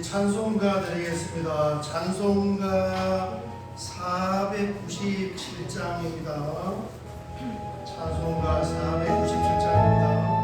찬송가 드리겠습니다. 찬송가 497장입니다. 찬송가 497장입니다.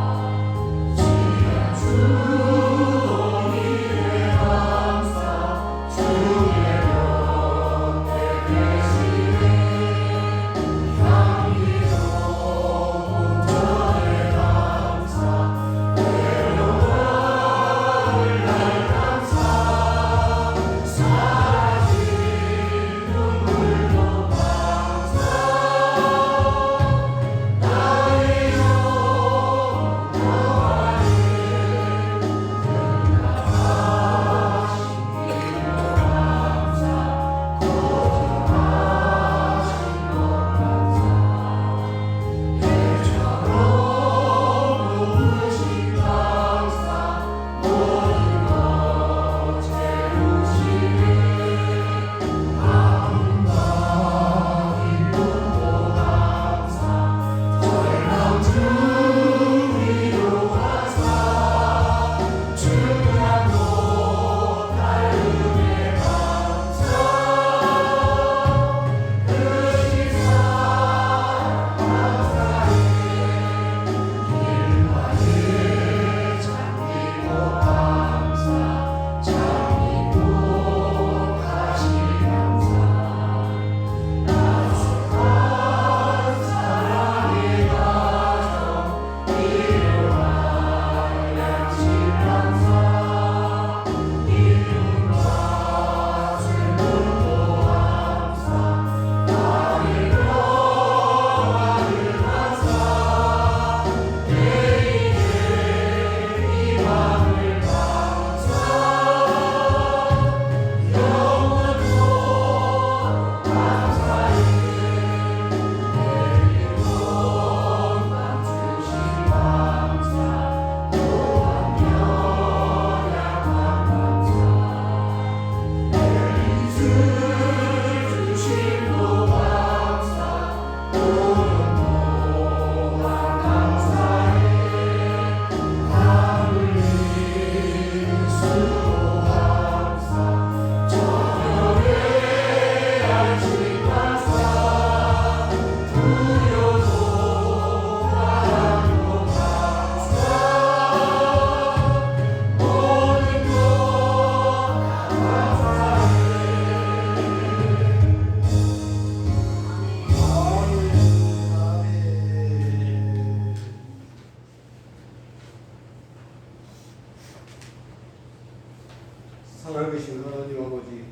살아계신 하나님 아버지,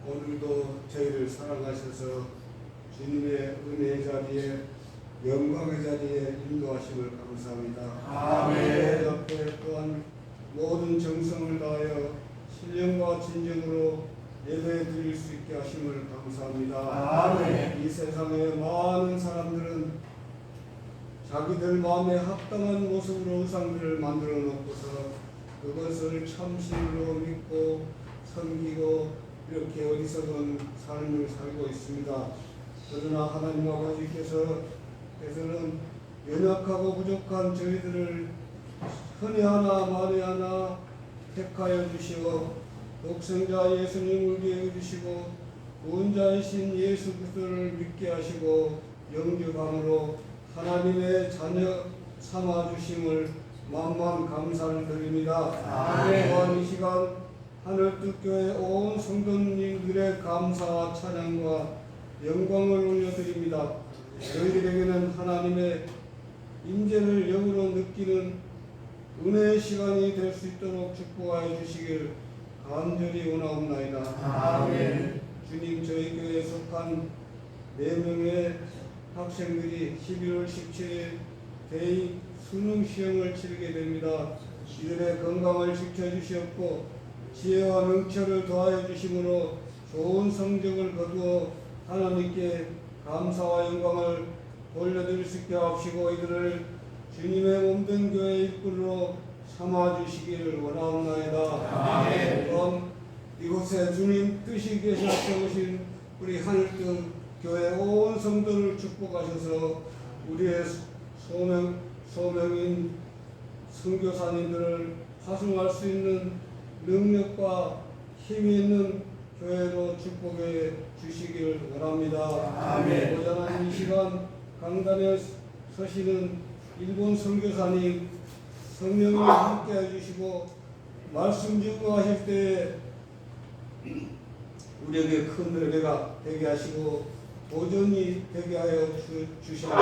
오늘도 저희를 사랑하셔서 주님의 은혜의 자리에, 영광의 자리에 인도하심을 감사합니다. 아멘. 앞에 또한 모든 정성을 다하여 신령과 진정으로 예배 드릴 수 있게 하심을 감사합니다. 아멘. 이 세상의 많은 사람들은 자기들 마음에 합당한 모습으로 의상들을 만들어 놓고서 그것을 참신으로 믿고 섬기고 이렇게 어리석은 삶을 살고 있습니다. 그러나 하나님 아버지께서는 연약하고 부족한 저희들을 흔히 하나 만에 하나 택하여 주시고 독생자 예수님을 위해 주시고 구원자이신 예수 그리스도를 믿게 하시고 영접함으로 하나님의 자녀 삼아 주심을 만만 감사를 드립니다. 또한 이 시간 하늘뜻교회 온 성도님들의 감사와 찬양과 영광을 올려드립니다. 저희들에게는 하나님의 임재를 영으로 느끼는 은혜의 시간이 될 수 있도록 축복하여 주시길 간절히 원하옵나이다. 아멘. 주님, 저희 교회에 속한 4명의 학생들이 11월 17일 대입 수능 시험을 치르게 됩니다. 이들의 건강을 지켜주시옵고 지혜와 명철을 더하여 주심으로 좋은 성적을 거두어 하나님께 감사와 영광을 돌려드릴 수 있게 하시고 이들을 주님의 몸된 교회 일꾼으로 삼아주시기를 원하옵나이다. 아멘. 이곳에 주님 뜻이 계셔 세우신 우리 하늘뜻 교회 온 성도를 축복하셔서 우리의 소명인 선교사님들을 파송할 수 있는 능력과 힘이 있는 교회로 축복해 주시기를 원합니다. 아멘. 오전한 이 시간 강단에 서시는 일본 선교사님 성령을 함께 해주시고 말씀 증거하실 때 우리에게 큰 은혜가 되게 하시고 도전이 되게 하여 주시옵고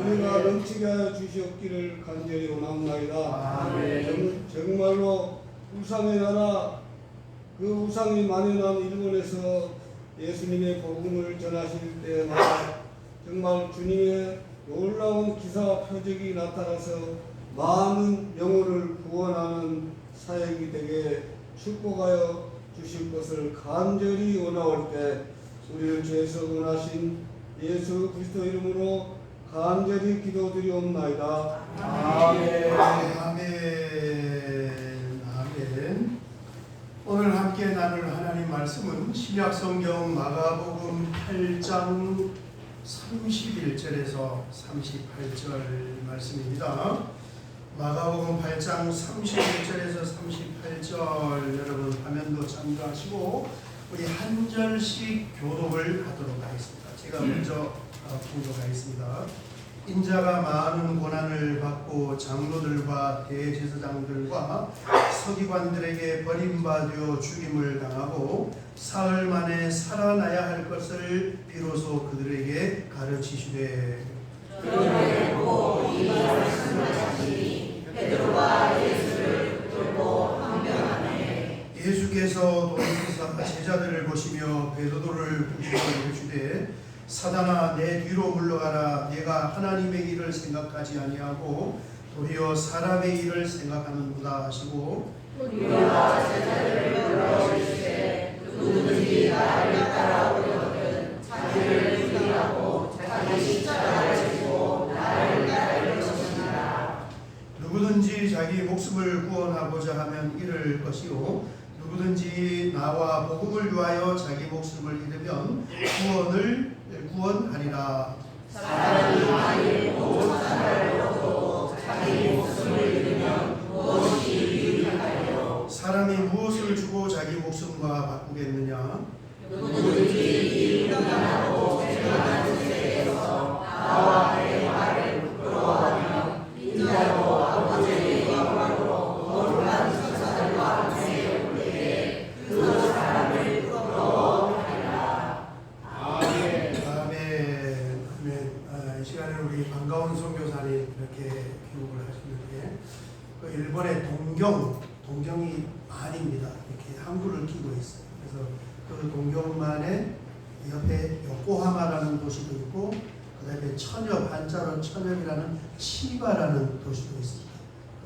은혜가 넘치게 하여 주시옵기를 간절히 원합니다. 정말로 우상의 나라, 그 우상이 만연한 일본에서 예수님의 복음을 전하실 때마다 정말 주님의 놀라운 기사와 표적이 나타나서 많은 영혼을 구원하는 사역이 되게 축복하여 주실 것을 간절히 원하올 때 우리를 죄에서 원하신 예수 그리스도 이름으로 간절히 기도드리옵나이다. 아멘. 아멘. 아멘. 오늘 함께 나눌 하나님 말씀은 신약성경 마가복음 8장 31절에서 38절 말씀입니다. 마가복음 8장 31절에서 38절 여러분 화면도 참조하시고 우리 한 절씩 교독을 하도록 하겠습니다. 제가 먼저 공독하겠습니다. 인자가 많은 고난을 받고 장로들과 대제사장들과 서기관들에게 버림받아 죽임을 당하고 사흘 만에 살아나야 할 것을 비로소 그들에게 가르치시되 그러므로 이 말씀하시니 베드로가 예수를 붙들고 항변하네. 예수께서 돌이키사 제자들을 보시며 베드로를 부시고 이르시되 사단아 내 뒤로 물러가라. 내가 하나님의 일을 생각하지 아니하고 도리어 사람의 일을 생각하는구나 하시고 우리가 제자들을 불러 이르시되 누구든지 나를 따라오려거든 자기를 부인하고 자기 십자가를 지고 나를 따를 것이니라. 누구든지 자기 목숨을 구원하고자 하면 잃을 것이요 누구든지 나와 복음을 위하여 자기 목숨을 잃으면 구원하리라. 사람이 만일 온 천하를 얻어도 자기 목숨을 잃으면 무엇이 유익하리요. 사람이 무엇을 주고 자기 목숨과 바꾸겠느냐? 누구든지 이 평안하고 평안한 세계에서 나와 내 말을 부끄러워하며 인자로 아버지의 영광으로 거룩한 천사들과 함께 올 때에 그 사람을 부끄러워하리라. 아멘. 아멘. 이 시간에 우리 반가운 선교사님 이렇게 교육을 하시는데 그 일본의 동경 동경이 만입니다. 이렇게 항구를 끼고 있어요. 그래서 그 동경만에 옆에 요코하마라는 도시도 있고 그 다음에 천엽, 한자로 천엽이라는 치바라는 도시도 있습니다.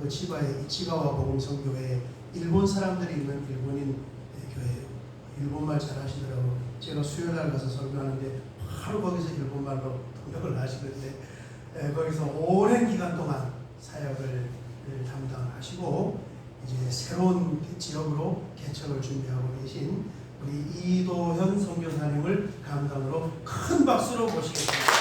그 치바에 이치가와 복음성교회에 일본 사람들이 있는 일본인 교회예요. 일본말 잘하시더라고요. 제가 수요일날 가서 설교하는데 바로 거기서 일본말로 통역을 하시는데 거기서 오랜 기간 동안 사역을 담당하시고 이제 새로운 지역으로 개척을 준비하고 계신 우리 이도현 선교사님을 감당으로 큰 박수로 모시겠습니다.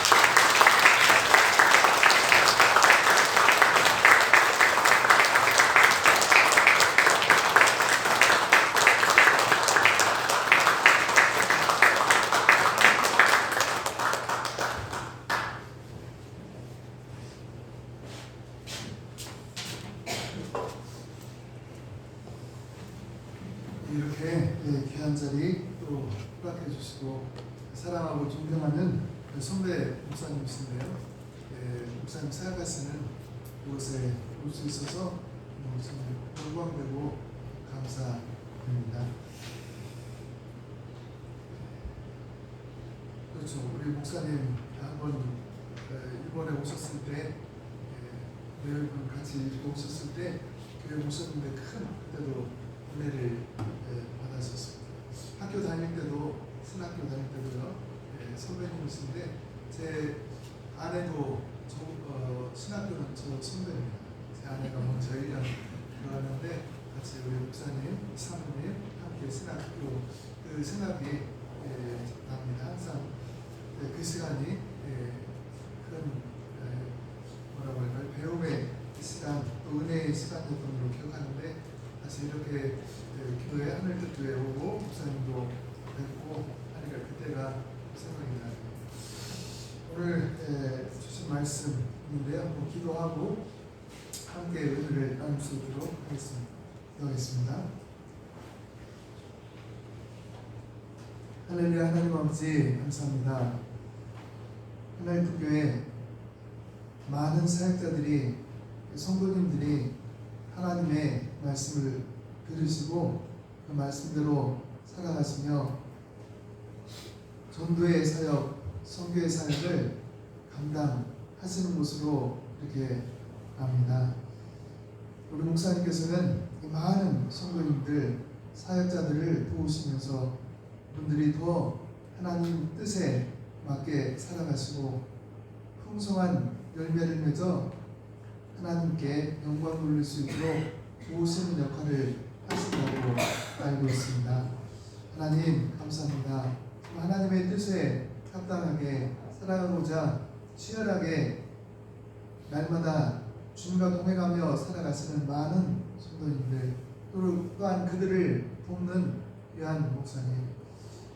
이렇게 귀한 자리 또 허락해 주시고 사랑하고 존경하는 선배 목사님이신데요. 목사님 사역하시는 이곳에 올 수 있어서 정말 영광되고 감사합니다. 그렇죠. 우리 목사님 한번 일본에 오셨을 때 여러분 같이 오셨을 때 교회 오셨는데 큰 그때도 은혜를 받았었습니다. 학교 다닐 때도 신학교 다닐 때도요. 선배님이신데 제 아내도 신학교는 저 선배입니다. 제 아내가 먼저 1년 들어갔는데 같이 우리 목사님, 사모님 함께 신학교 그 생각이 납니다. 항상 그 시간이 큰 뭐라고 할까요? 배움의 시간, 또 은혜의 시간이었던 걸로 기억하는데 다시 이렇게 교회 하늘뜻교회 오고 목사님도 뵙고 하니까 그때가 생각이 나요. 오늘 주신 말씀인데요. 한번 기도하고 함께 은혜를 나눌 수 있도록 하겠습니다. 할렐루야. 하나님 아버지 감사합니다. 하늘뜻교회 많은 사역자들이 성도님들이 하나님의 말씀을 들으시고 그 말씀대로 살아가시며 전도의 사역, 선교의 사역을 감당하시는 곳으로 이렇게 압니다. 우리 목사님께서는 이 많은 성도님들, 사역자들을 도우시면서 분들이 더 하나님 뜻에 맞게 살아가시고 풍성한 열매를 맺어 하나님께 영광 돌릴 수 있도록 도우시는 역할을 하신다고 알고 있습니다. 하나님 감사합니다. 하나님의 뜻에 합당하게 살아가고자 치열하게 날마다 주님과 동행하며 살아가시는 많은 성도님들 또한 그들을 돕는 귀한 목사님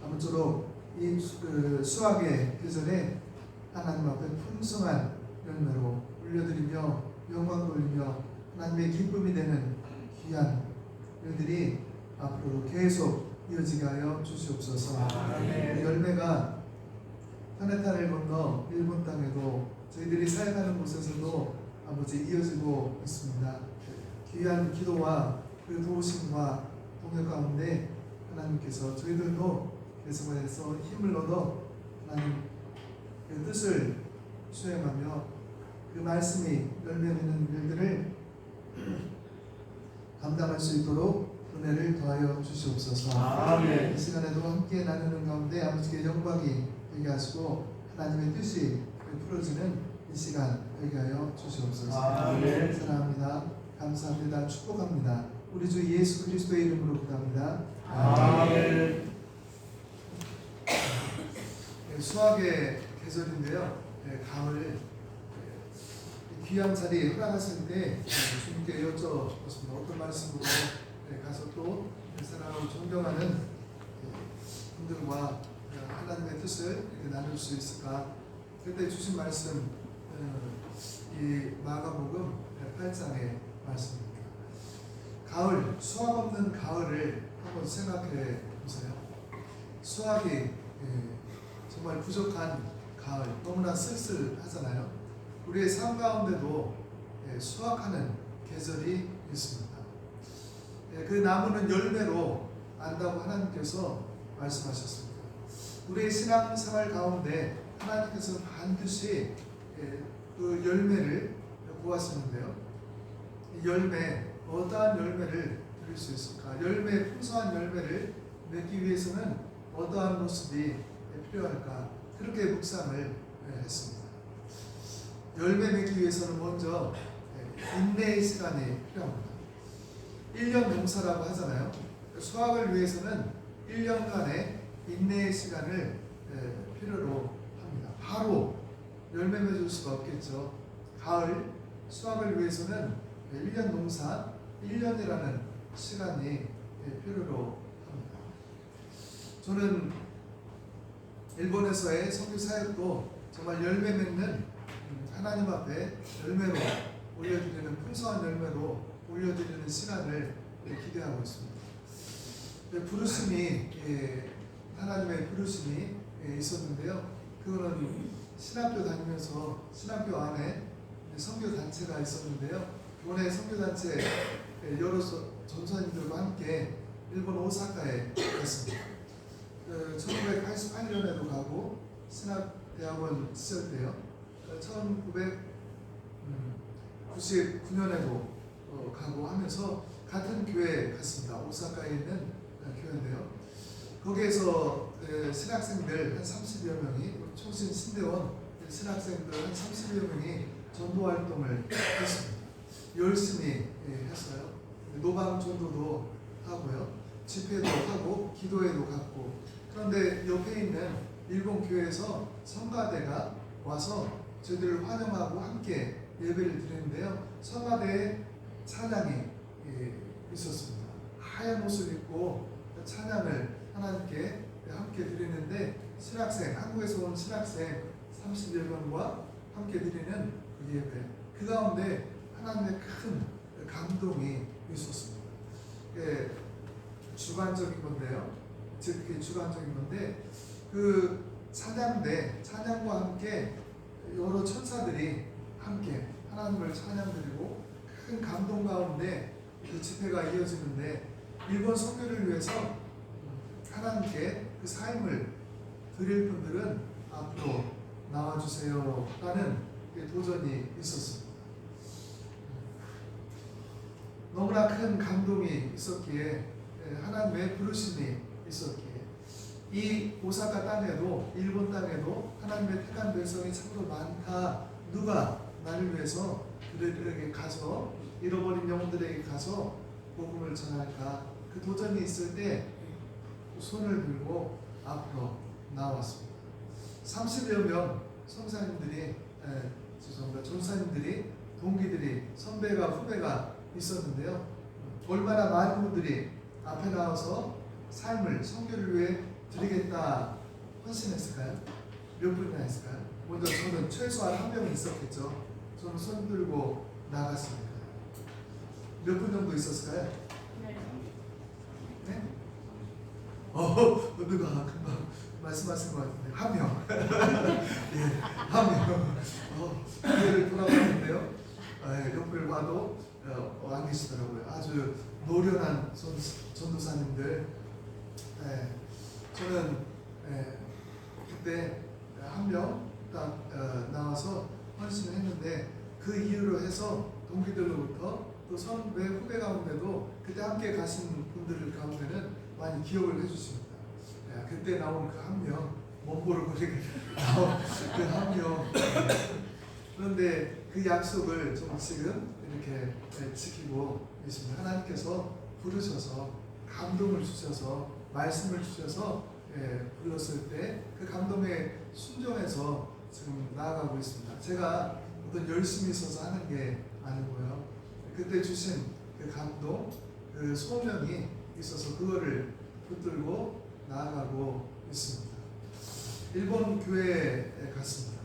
아무쪼록 이 수학의 계절에 하나님 앞에 풍성한 열매로 올려드리며 영광 돌리며 하나님의 기쁨이 되는 귀한 일들이 앞으로 계속 이어지게 하여 주시옵소서. 이 열매가 planetar을 건너 일본 땅에도 저희들이 사역하는 곳에서도 아버지 이어지고 있습니다. 귀한 기도와 그 도우심과 동역 가운데 하나님께서 저희들도 계속해서 힘을 얻어 하나님 그 뜻을 수행하며 그 말씀이 열매 맺는 일들을 감당할 수 있도록 은혜를 더하여 주시옵소서. 아멘. 이 시간에도 함께 나누는 가운데 아버지께 영광이 되게 하시고 하나님의 뜻이 풀어지는 이 시간 되게 하여 주시옵소서. 아멘. 사랑합니다. 감사합니다. 축복합니다. 우리 주 예수 그리스도의 이름으로 기도합니다. 아멘. 수학의 계절인데요. 가을 귀한 자리 허락하실 때 주님께 여쭤봤습니다. 어떤 말씀으로 가서 또 사랑하고 존경하는 분들과 하나님의 뜻을 이렇게 나눌 수 있을까? 그때 주신 말씀 이 마가복음 8장의 말씀입니다. 가을, 수학 없는 가을을 한번 생각해 보세요. 수학이 정말 부족한 가을, 너무나 쓸쓸하잖아요. 우리의 삶 가운데도 수확하는 계절이 있습니다. 그 나무는 열매로 안다고 하나님께서 말씀하셨습니다. 우리의 신앙생활 가운데 하나님께서 반드시 그 열매를 보았었는데요. 이 열매, 어떠한 열매를 드릴 수 있을까? 열매, 풍성한 열매를 맺기 위해서는 어떠한 모습이 필요할까? 그렇게 묵상을 했습니다. 열매 맺기 위해서는 먼저 인내의 시간이 필요합니다. 1년 농사라고 하잖아요. 수확을 위해서는 1년간의 인내의 시간을 필요로 합니다. 바로 열매 맺을 수가 없겠죠. 가을 수확을 위해서는 1년 농사, 1년이라는 시간이 필요로 합니다. 저는 일본에서의 선교 사역도 정말 열매 맺는 하나님 앞에 열매로 올려드리는 풍성한 열매로 올려드리는 시간을 기대하고 있습니다. 부르심이 하나님의 부르심이 있었는데요. 그거는 신학교 다니면서 신학교 안에 선교 단체가 있었는데요. 이번에 선교 단체 여러 전사님들과 함께 일본 오사카에 갔습니다. 1988년에도 가고 신학대학원 시절 때요. 1999년에도 가고 하면서 같은 교회에 갔습니다. 오사카에 있는 교회인데요. 거기에서 신학생들 한 30여 명이 초신 신대원 신학생들 한 30여 명이 전도 활동을 했습니다. 열심히 했어요. 노방 전도도 하고요. 집회도 하고 기도회도 갔고. 그런데 옆에 있는 일본 교회에서 성가대가 와서 저희들을 환영하고 함께 예배를 드리는데요. 성가대에 찬양이 있었습니다. 하얀 옷을 입고 찬양을 하나님께 함께 드리는데 신학생, 한국에서 온 신학생 30여 명과 함께 드리는 그 예배, 그 가운데 하나님의 큰 감동이 있었습니다. 주관적인 건데요. 즉, 그게 주관적인 건데 그 찬양과 함께 여러 천사들이 함께 하나님을 찬양드리고 큰 감동 가운데 그 집회가 이어지는데 일본 선교를 위해서 하나님께 그 삶을 드릴 분들은 앞으로 나와주세요 라는 도전이 있었습니다. 너무나 큰 감동이 있었기에 하나님의 부르심이 있었기에 이 오사카 땅에도 일본 땅에도 하나님의 택한 백성이 참으로 많다. 누가 나를 위해서 그들에게 가서 잃어버린 영혼들에게 가서 복음을 전할까? 그 도전이 있을 때 손을 들고 앞으로 나왔습니다. 30여 명 선사님들이 전사님들이 동기들이 선배가 후배가 있었는데요. 얼마나 많은 분들이 앞에 나와서 삶을 선교를 위해 드리겠다 헌신했을까요? 몇 분이나 했을까요? 먼저 저는 최소한 한 명이 있었겠죠. 저는 손 들고 나갔습니다. 몇 분 정도 있었을까요? 네? 누가 금방 말씀하신 것 같은데 한 명. 예, 한 명. 기회를 돌아봤는데요. 옆을 봐도 안 계시더라고요. 아주 노련한 전도사님들. 저는 그때 한 명 딱 나와서 헌신을 했는데 그 이후로 해서 동기들로부터 또 선배 후배 가운데도 그때 함께 가신 분들 가운데는 많이 기억을 해주십니다. 그때 나온 그 한 명, 몸보르거리게 나온 그 한 명. 그런데 그 약속을 좀 지금 이렇게 지키고 계십니다. 하나님께서 부르셔서 감동을 주셔서 말씀을 주셔서 불렀을 때 그 감동에 순종해서 지금 나아가고 있습니다. 제가 어떤 열심히 있어서 하는 게 아니고요. 그때 주신 그 감동, 그 소명이 있어서 그거를 붙들고 나아가고 있습니다. 일본 교회에 갔습니다.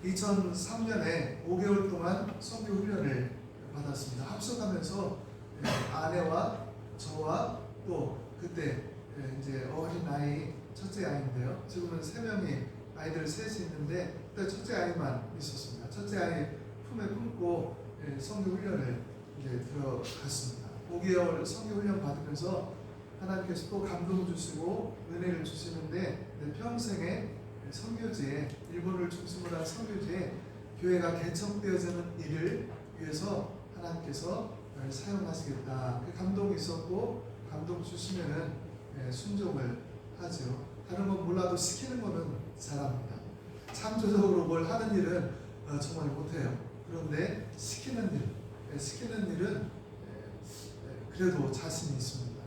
2003년에 5개월 동안 선교 훈련을 받았습니다. 합숙하면서 아내와 저와 또 그때 이제 어린 아이, 첫째 아이인데요. 지금은 3명이 아이들 셋이 있는데 그때 첫째 아이만 있었습니다. 첫째 아이 품에 품고 선교 훈련을 이제 들어갔습니다. 5개월 선교 훈련 받으면서 하나님께서 또 감동 주시고 은혜를 주시는데 평생에 선교지에 일본을 중심으로 한 선교지에 교회가 개척되어지는 일을 위해서 하나님께서 사용하시겠다. 그 감동이 있었고 감동 주시면은 순종을 하죠. 다른 건 몰라도 시키는 거는 잘합니다. 창조적으로 뭘 하는 일은 정말 못해요. 그런데 시키는 일은 그래도 자신이 있습니다.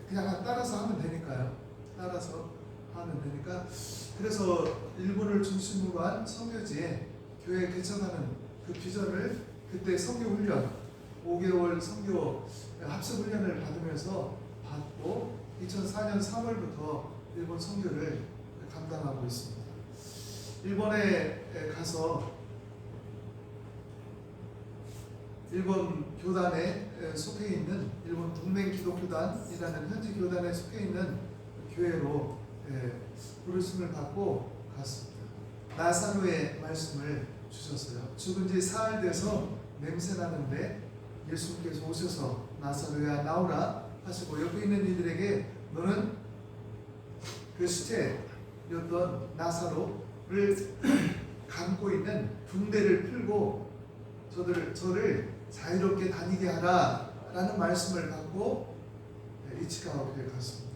그냥 따라서 하면 되니까요. 따라서 하면 되니까. 그래서 일본을 중심으로 한 선교지에 교회 개척하는 그 비전을 그때 선교 훈련 5개월 선교 합숙 훈련을 받으면서 받고 2004년 3월부터 일본 선교를 감당하고 있습니다. 일본에 가서 일본 교단에 속해 있는 일본 동맹기독교단이라는 현지 교단에 속해 있는 교회로 부르심을 받고 갔습니다. 나사로의 말씀을 주셨어요. 죽은 지 사흘 돼서 냄새 나는데 예수님께서 오셔서 나사로야 나오라 하시고 옆에 있는 이들에게 너는 그 시체였던 나사로를 감고 있는 붕대를 풀고 저를 자유롭게 다니게 하라 라는 말씀을 받고 이치카와 교회에 갔습니다.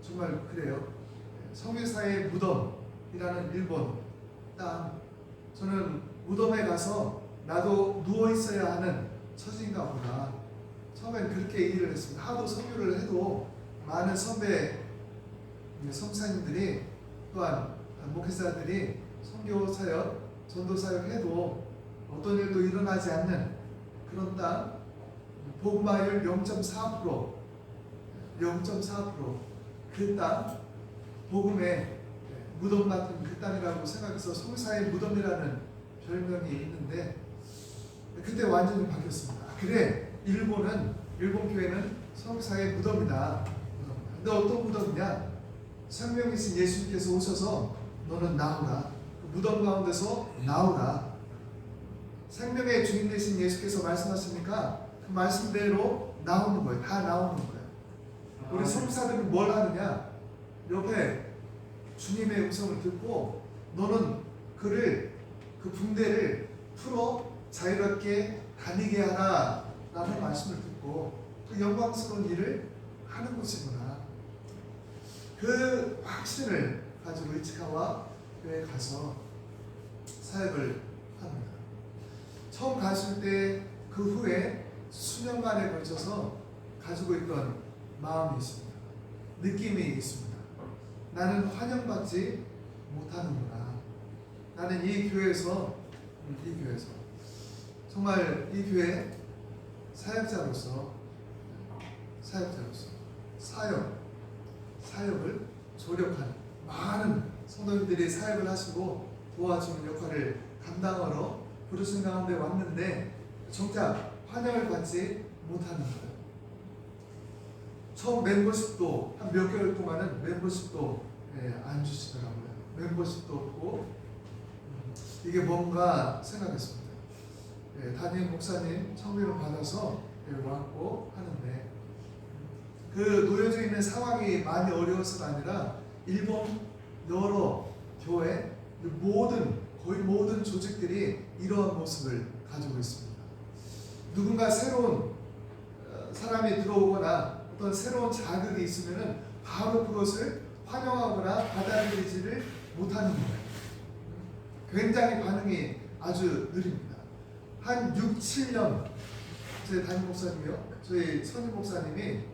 정말 그래요. 성교사의 무덤이라는 일본 땅, 저는 무덤에 가서 나도 누워 있어야 하는 처지인가 보다. 처음엔 그렇게 일을 했습니다. 하도 선교를 해도 많은 선배 성사님들이 또한 목회자들이 선교 사역, 전도 사역 해도 어떤 일도 일어나지 않는 그런 땅, 복음화율 0.4%, 그 땅, 복음의 무덤 같은 그 땅이라고 생각해서 성사의 무덤이라는 별명이 있는데 그때 완전히 바뀌었습니다. 그래, 일본 교회는 성사의 무덤이다. 근데 어떤 무덤이냐? 생명이신 예수님께서 오셔서 너는 나오라. 그 무덤 가운데서 나오라. 생명의 주인 되신 예수께서 말씀하시니까 그 말씀대로 나오는 거예요. 다 나오는 거예요. 우리 성사들은 뭘 하느냐? 옆에 주님의 음성을 듣고 너는 그 붕대를 풀어 자유롭게 다니게 하라 라는 말씀을 듣고 그 영광스러운 일을 하는 것이구나. 그 확신을 가지고 이치카와 교회에 가서 사역을 합니다. 처음 갔을 때 그 후에 수년간에 걸쳐서 가지고 있던 마음이 있습니다. 느낌이 있습니다. 나는 환영받지 못하는구나. 나는 이 교회에서 정말 이 교회 사역자로서 사역을 조력하는 많은 성도님들이 사역을 하시고 도와주는 역할을 감당하러 부르신 가운데 왔는데 정작 환영을 받지 못하는 거예요. 처음 멤버십도 한 몇 개월 동안은 멤버십도 안 주시더라고요. 멤버십도 없고 이게 뭔가 생각했습니다. 담임 목사님 청빙을 받아서 왔고 하는데 그 놓여져 있는 상황이 많이 어려워서가 아니라 일본 여러 교회 거의 모든 조직들이 이러한 모습을 가지고 있습니다. 누군가 새로운 사람이 들어오거나 어떤 새로운 자극이 있으면 바로 그것을 환영하거나 받아들이지를 못하는 거예요. 굉장히 반응이 아주 느립니다. 한 6, 7년 제 담임 목사님이요. 저희 선임 목사님이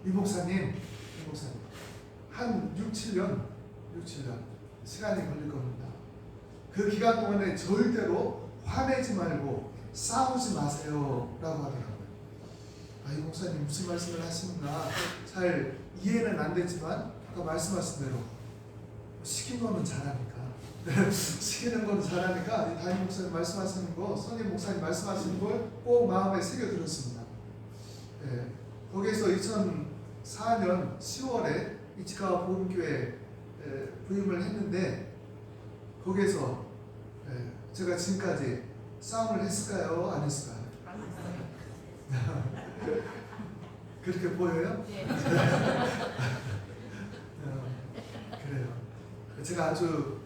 이 목사님 한 6, 7년 시간이 걸릴 겁니다. 그 기간 동안에 절대로 화내지 말고 싸우지 마세요 라고 하더라고요. 이 목사님 무슨 말씀을 하시는가 잘 이해는 안 되지만 아까 말씀하신 대로 시킨 거는 잘하니까 시키는 건 잘하니까 이 담임 목사님 말씀하시는 거, 선임 목사님 말씀하시는 걸 꼭 마음에 새겨 들었습니다. 거기에서 2004년 10월에 이치카와 복음교회 부임을 했는데 거기에서 제가 지금까지 싸움을 했을까요? 안 했을까요? 그렇게 보여요? 네. 그래요. 제가 아주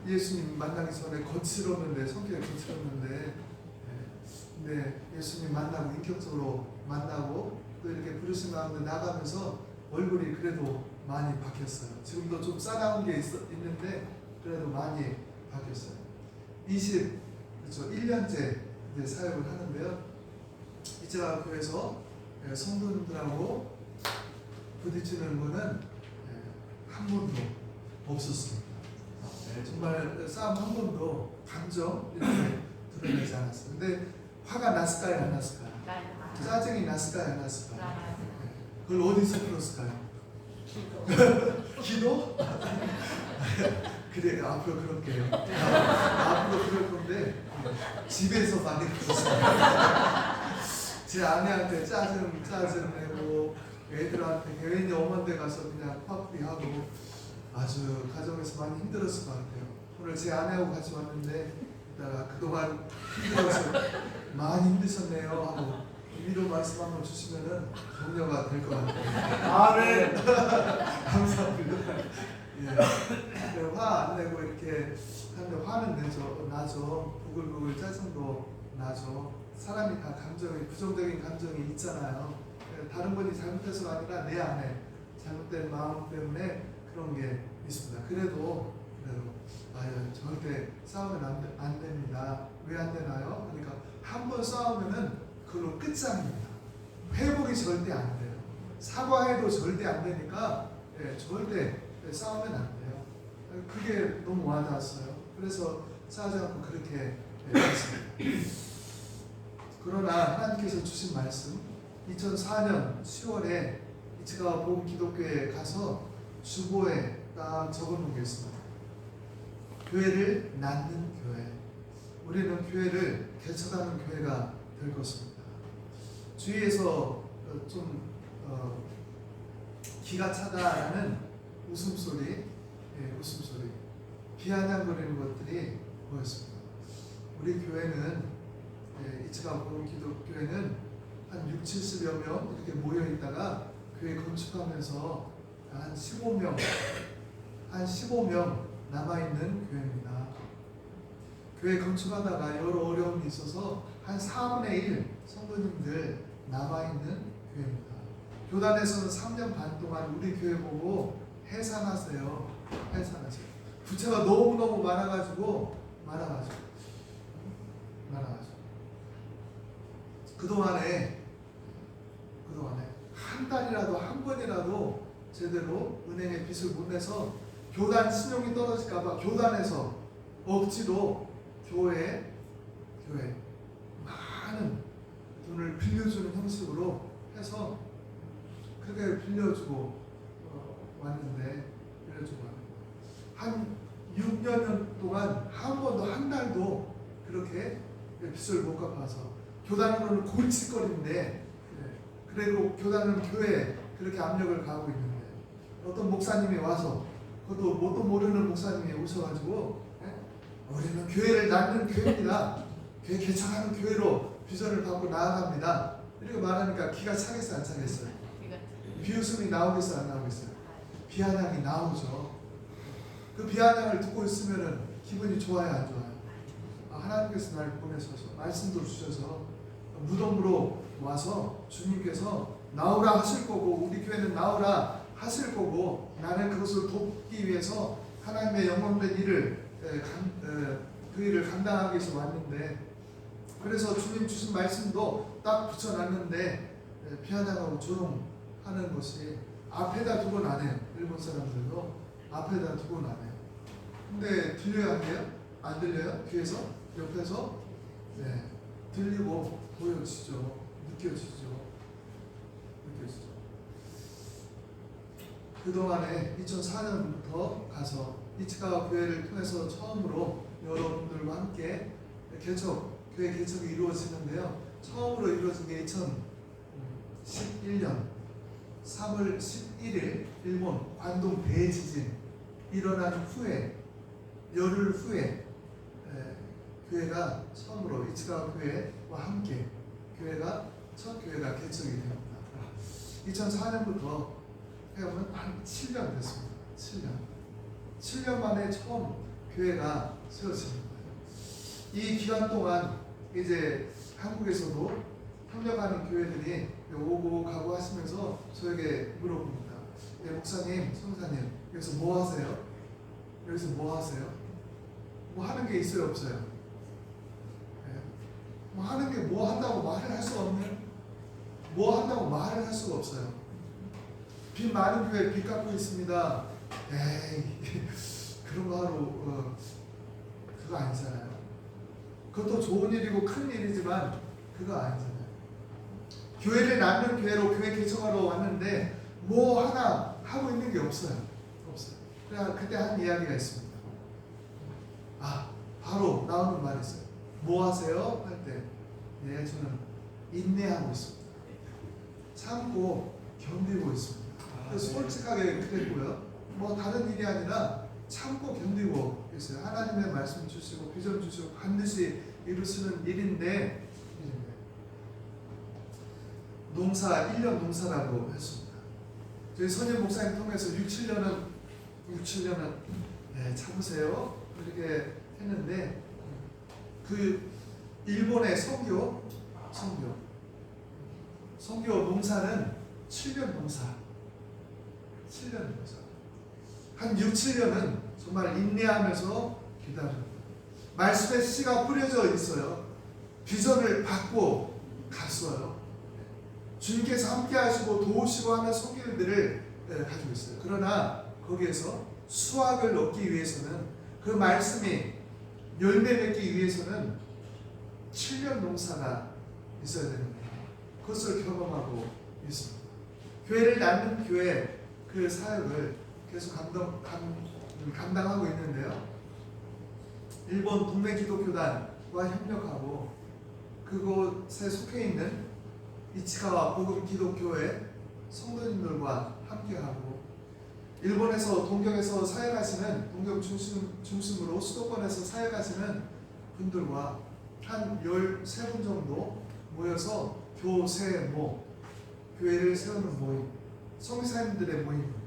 예수님 만나기 전에 거칠었는데, 성격이 거칠었는데, 근데 예수님 만나고 인격적으로 만나고 또 이렇게 부르심 가운데 나가면서 얼굴이 그래도 많이 바뀌었어요. 지금도 좀 싸나운 게 있는데 그래도 많이 바뀌었어요. 1년째 이제 사역을 하는데요. 이제와 교회에서 성도님들하고 부딪히는 분은 한 번도 없었습니다. 정말 싸움 한 번도 감정 이렇게 드러내지 않았어요. 근데 화가 났을까요, 안 났을까요? 짜증이 났을까요, 안 났을까요? 그걸 어디서 풀었을까요? 기도? 그래, 앞으로 그럴게요. 앞으로 그럴 건데 집에서 많이 풀었어요. 제 아내한테 짜증 내고 애들한테 괜히 엄마한테 가서 그냥 화풀이 하고 아주 가정에서 많이 힘들었을 것 같아요. 오늘 제 아내하고 같이 왔는데 이따가 그동안 힘들어서 많이 힘드셨네요 하고 위로 말씀 한번 주시면은 격려가 될 것 같아요. 아멘. 감사합니다. 예. 화 안 내고 이렇게 하는데 화는 나죠. 부글부글 짜증도 나죠. 사람이 다 감정이 부정적인 감정이 있잖아요. 다른 분이 잘못해서가 아니라 내 안에 잘못된 마음 때문에 그런 게 있습니다. 그래도 절대 싸우면 안 됩니다. 왜 안 되나요? 그러니까 한 번 싸우면은 그걸로 끝장입니다. 회복이 절대 안 돼요. 사과해도 절대 안 되니까 절대 싸우면 안 돼요. 그게 너무 와닿았어요. 그래서 싸우지 않고 그렇게 했습니다. 그러나 하나님께서 주신 말씀 2004년 10월에 이치가와 복음 기독교에 가서 주보에 딱 적어놓은 게 있습니다. 교회를 낳는 교회. 우리는 교회를 개척하는 교회가 될 것입니다. 주위에서 좀 기가 차다라는 웃음소리, 비아냥거리는 것들이 보였습니다. 우리 교회는 이치가 복음 기독교회는 한 6, 70여 명 이렇게 모여 있다가 교회 건축하면서 한 15명 남아있는 교회입니다. 교회 건축하다가 여러 어려움이 있어서 한 4분의 1 성도님들 남아있는 교회입니다. 교단에서는 3년 반 동안 우리 교회 보고 해산하세요. 부채가 너무너무 많아가지고 그동안에 한 달이라도 한 번이라도 제대로 은행에 빚을 못 내서 교단 신용이 떨어질까봐 교단에서 억지로 교회에 많은 돈을 빌려주는 형식으로 해서 그렇게 빌려주고 왔는데 한 6년 동안 한 번도 한 달도 그렇게 빚을 못 갚아서 교단으로는 골칫거리인데 그리고 교단은 교회에 그렇게 압력을 가하고 있는데 어떤 목사님이 와서 그것도 뭣도 모르는 목사님이 오셔가지고 우리는 교회를 낳는 교회입니다. 교회 개척하는 교회로 비전을 갖고 나아갑니다. 이렇게 말하니까 기가 차겠어요, 안 차겠어요? 비웃음이 나오겠어요, 안 나오겠어요? 비아냥이 나오죠. 그 비아냥을 듣고 있으면은 기분이 좋아요, 안 좋아요? 하나님께서 날 보내셔서 말씀도 주셔서 무덤으로 와서 주님께서 나오라 하실 거고 우리 교회는 나오라 하실 거고 나는 그것을 돕기 위해서 하나님의 영광된 일을 그 일을 감당하기 위해서 왔는데 그래서 주님 주신 말씀도 딱 붙여놨는데 비아냥하고 조롱하는 것이 앞에다 두고 나네요. 일본 사람들도 앞에다 두고 나네요. 근데 들려요, 안 돼요? 안 들려요? 귀에서? 옆에서? 네, 들리고 보여지죠. 느껴지죠. 그동안에 2004년부터 가서 이치가 교회를 통해서 처음으로 여러분들과 함께 교회 개척이 이루어지는데요. 처음으로 이루어진 게 2011년 3월 11일 일본 관동 대지진 일어난 후에 열흘 후에 교회가 처음으로 이치가 교회와 함께 교회가 첫 교회가 개척이 됩니다. 2004년부터 해오면 한 7년 됐습니다. 7년 만에 처음 교회가 세워지는 거예요. 이 기간 동안 이제 한국에서도 협력하는 교회들이 오고 가고 하시면서 저에게 물어봅니다. 목사님, 선사님, 여기서 뭐 하세요? 여기서 뭐 하세요? 뭐 하는 게 있어요, 없어요? 뭐 하는 게 뭐 한다고 말을 할 수가 없네. 뭐 한다고 말을 할 수가 없어요. 빚 많은 교회 빚 갚고 있습니다. 에이, 그런 거 하러 그거 아니잖아요. 그것도 좋은 일이고 큰 일이지만 그거 아니잖아요. 교회를 낳는 교회로 교회 개척하러 왔는데 뭐 하나 하고 있는 게 없어요. 그래서 그때 한 이야기가 있습니다. 바로 나오는 말이 있어요. 뭐 하세요? 할 때, 네, 저는 인내하고 있습니다. 참고 견디고 있습니다. 그래서 솔직하게 그랬고요. 뭐 다른 일이 아니라 참고 견디고 있어요. 하나님의 말씀 주시고 비전 주시고 반드시 이루시는 일인데 농사 1년 농사라고 했습니다. 저희 선임 목사님 통해서 6, 7년은 네, 참으세요 이렇게 했는데 그 일본의 선교 농사는 7년 농사. 한 6, 7년은 정말 인내하면서 기다립니다. 말씀의 씨가 뿌려져 있어요. 비전을 받고 갔어요. 주님께서 함께 하시고 도우시고 하는 선교들을 가지고 있어요. 그러나 거기에서 수확을 얻기 위해서는 그 말씀이 열매 맺기 위해서는 7년 농사가 있어야 됩니다. 그것을 경험하고 있습니다. 교회를 낳는 교회 그 사역을 계속 감당하고 있는데요. 일본 동맹기독교단과 협력하고 그곳에 속해 있는 이치카와 복음기독교회 성도님들과 함께하고 일본에서 동경에서 사역하시는 동경 중심으로 수도권에서 사역하시는 분들과 한 13분 정도 모여서 교세모 교회를 세우는 모임, 성교사님들의 모임입니다.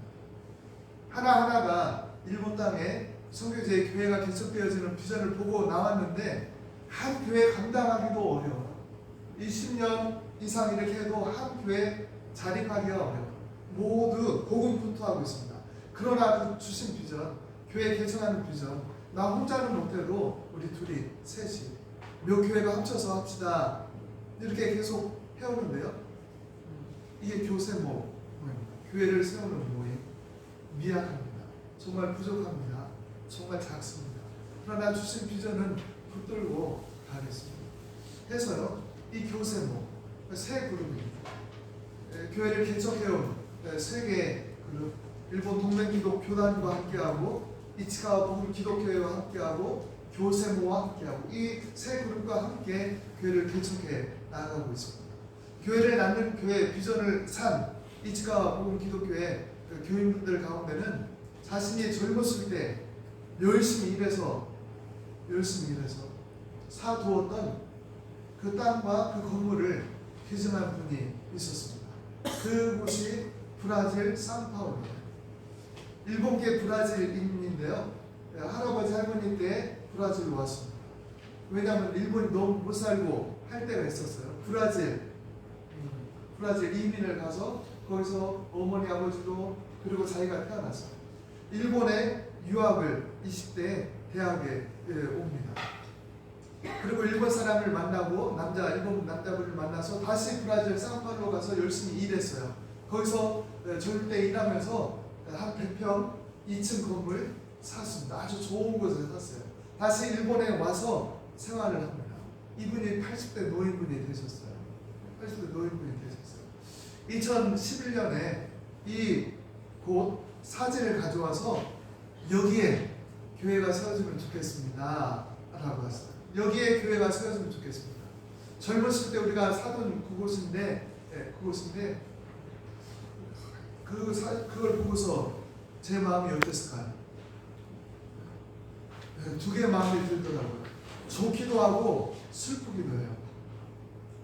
하나하나가 일본 땅에 선교지의 교회가 개척되어지는 비전을 보고 나왔는데 한 교회 감당하기도 어려워요. 20년 이상 이렇게 해도 한 교회 자립하기가 어려워요. 모두 고군분투하고 있습니다. 그러나 그 주신 비전, 교회 개척하는 비전, 나 혼자는 못해도 우리 둘이 셋이 몇 교회가 합쳐서 합시다 이렇게 계속 해오는데요. 이게 교세모 모임입니다. 교회를 세우는 모임. 미약합니다. 정말 부족합니다. 정말 작습니다. 그러나 주신 비전은 붙들고 가겠습니다. 해서요. 이 교세모 세 그룹입니다. 교회를 개척해온 세 개의 그룹, 일본 동맹기독교단과 함께하고 이치카와 복음기독교회와 함께하고 교세모와 함께하고 이 세 그룹과 함께 교회를 개척해 나아가고 있습니다. 교회를 낳는 교회 비전을 산 이치카와 복음기독교회 교인분들 가운데는 자신이 젊었을 때 열심히 일해서 사두었던 그 땅과 그 건물을 개정한 분이 있었습니다. 그곳이 브라질 상파울루입니다. 일본계 브라질인인데요. 할아버지 할머니 때 브라질로 왔습니다. 왜냐하면 일본이 너무 못 살고 할 때가 있었어요. 브라질 이민을 가서 거기서 어머니 아버지도 그리고 자기가 태어났어요. 일본에 유학을 20대 대학에 옵니다. 그리고 일본 사람을 만나고 일본 남자분을 만나서 다시 브라질 상파울루 가서 열심히 일했어요. 거기서 젊을 때 일하면서 한 100평 2층 건물 샀습니다. 아주 좋은 곳에 샀어요. 다시 일본에 와서 생활을 합니다. 이분이 80대 노인분이 되셨어요. 2011년에 이 곳 사진을 가져와서 여기에 교회가 세워지면 좋겠습니다 라고 했어요. 여기에 교회가 세워지면 좋겠습니다. 젊었을 때 우리가 사던 그곳인데 그걸 보고서 제 마음이 어땠을까요? 두 개의 마음이 들더라고요. 좋기도 하고 슬프기도 해요.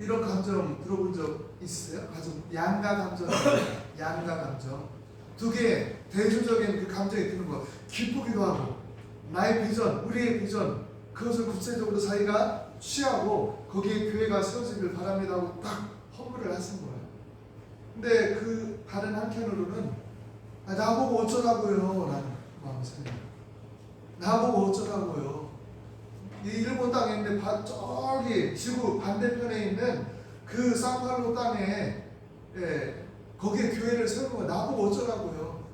이런 감정 들어본 적 있으세요? 가족 양가 감정, 양가 감정. 두 개 대조적인 그 감정이 드는 거. 기쁘기도 하고 나의 비전, 우리의 비전 그것을 구체적으로 자기가 취하고 거기에 교회가 세워지길 바랍니다 하고 딱 헌물을 하신 거예요. 근데 그 다른 한편으로는 나보고 어쩌라고요 라는 마음이 생겨요. 나보고 어쩌라고요. 이 일본 땅에 있는데 저기 지구 반대편에 있는 그 사우파울로 땅에 거기에 교회를 세우는 거 나보고 어쩌라고요.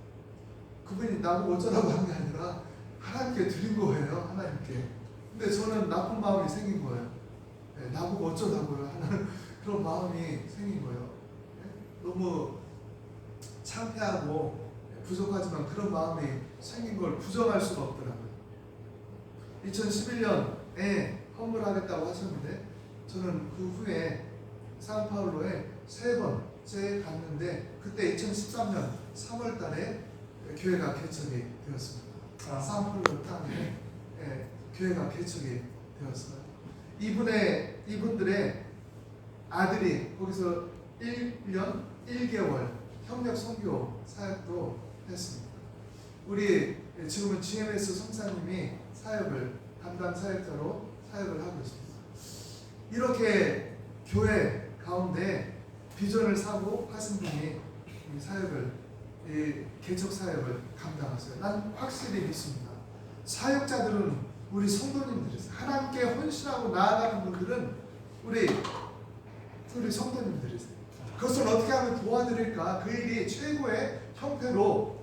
그분이 나보고 어쩌라고 한 게 아니라 하나님께 드린 거예요. 하나님께. 근데 저는 나쁜 마음이 생긴 거예요. 나보고 어쩌라고요 하는 그런 마음이 생긴 거예요. 너무 창피하고 부족하지만 그런 마음이 생긴 걸 부정할 수가 없더라고요. 2011년에 헌물하겠다고 하셨는데 저는 그 후에 사우파울로에 3번째 갔는데 그때 2013년 3월 달에 교회가 개척이 되었습니다. 사우파울로 땅에 교회가 개척이 되었어요. 이분들의 아들이 거기서 1년 1개월 협력 선교 사역도 했습니다. 우리 지금은 GMS 성사님이 사역을 담당 사역자로 사역을 하고 있습니다. 이렇게 교회 가운데 비전을 사고 하신 분이 이 사역을 이 개척 사역을 감당하세요. 난 확실히 믿습니다. 사역자들은 우리 성도님들이세요. 하나님께 헌신하고 나아가는 분들은 우리 성도님들이세요. 그것을 어떻게 하면 도와드릴까? 그 일이 최고의 형태로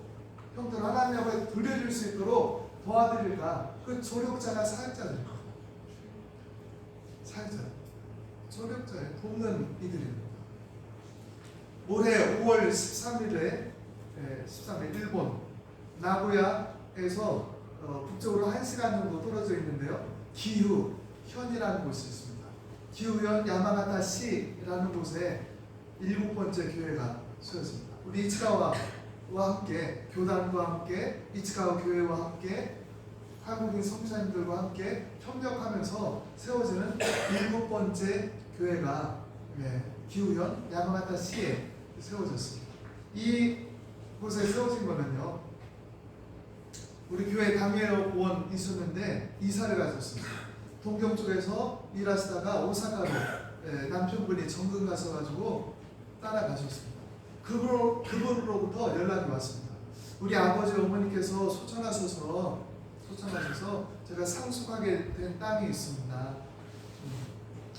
하나님 앞에 돌려줄 수 있도록 도와드릴까? 그 조력자나 사역자들. 사역자, 조력자에 돕는 이들입니다. 올해 5월 13일에 13일 일본 나고야에서 북쪽으로 1시간 정도 떨어져 있는데요. 기후현이라는 곳이 있습니다. 기후현 야마가타시라는 곳에 7번째 교회가 세워집니다. 우리 이치가와와 함께 교단과 함께 이치가와 교회와 함께 한국인 선교사님들과 함께 협력하면서 세워지는 7번째 교회가 기후현 야마가타시에 세워졌습니다. 이 곳에 세워진 거는요. 우리 교회 당회원 있었는데 이사를 가셨습니다. 동경 쪽에서 일하시다가 오사카로 남편분이 정근 가셔가지고 따라가셨습니다. 그분으로부터 연락이 왔습니다. 우리 아버지 어머니께서 소천하셔서 제가 상속하게 된 땅이 있습니다.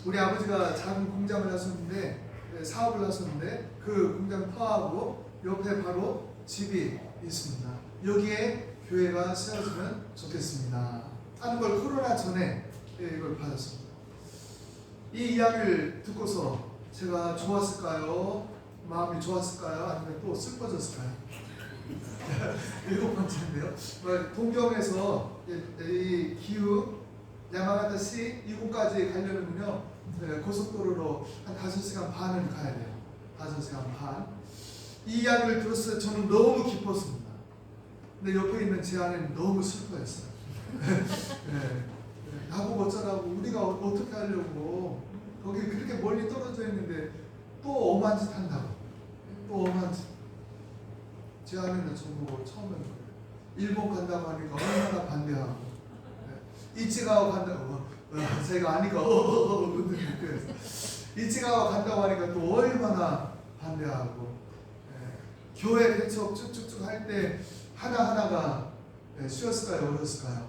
우리 아버지가 작은 공장을 하셨는데 사업을 하셨는데 그 공장 파하고 옆에 바로 집이 있습니다. 여기에 교회가 세워지면 좋겠습니다 하는 걸 코로나 전에 이걸 받았습니다. 이 이야기를 듣고서 제가 좋았을까요? 마음이 좋았을까요? 아니면 또 슬퍼졌을까요? 7번째인데요. 동경에서 이 기후 야마가타시 이곳까지 가려면요 고속도로로 한 5시간 반을 가야 돼요. 5시간 반. 이 이야기를 들었을 때 저는 너무 기뻤습니다. 근데 옆에 있는 제 아내는 너무 슬퍼했어요. 나보고 어쩌라고 우리가 어떻게 하려고 거기 그렇게 멀리 떨어져 있는데 또 엄한 짓 한다고. 또 엄한 짓. 제 아내는 저보고 처음에는 일본 간다고 하니까 얼마나 반대하고 이치가와 간다고 제가 아니까 이치가와 간다고 하니까 또 얼마나 반대하고 교회 개척 쭉쭉쭉 할 때 하나하나가 쉬웠을까요? 어려웠을까요?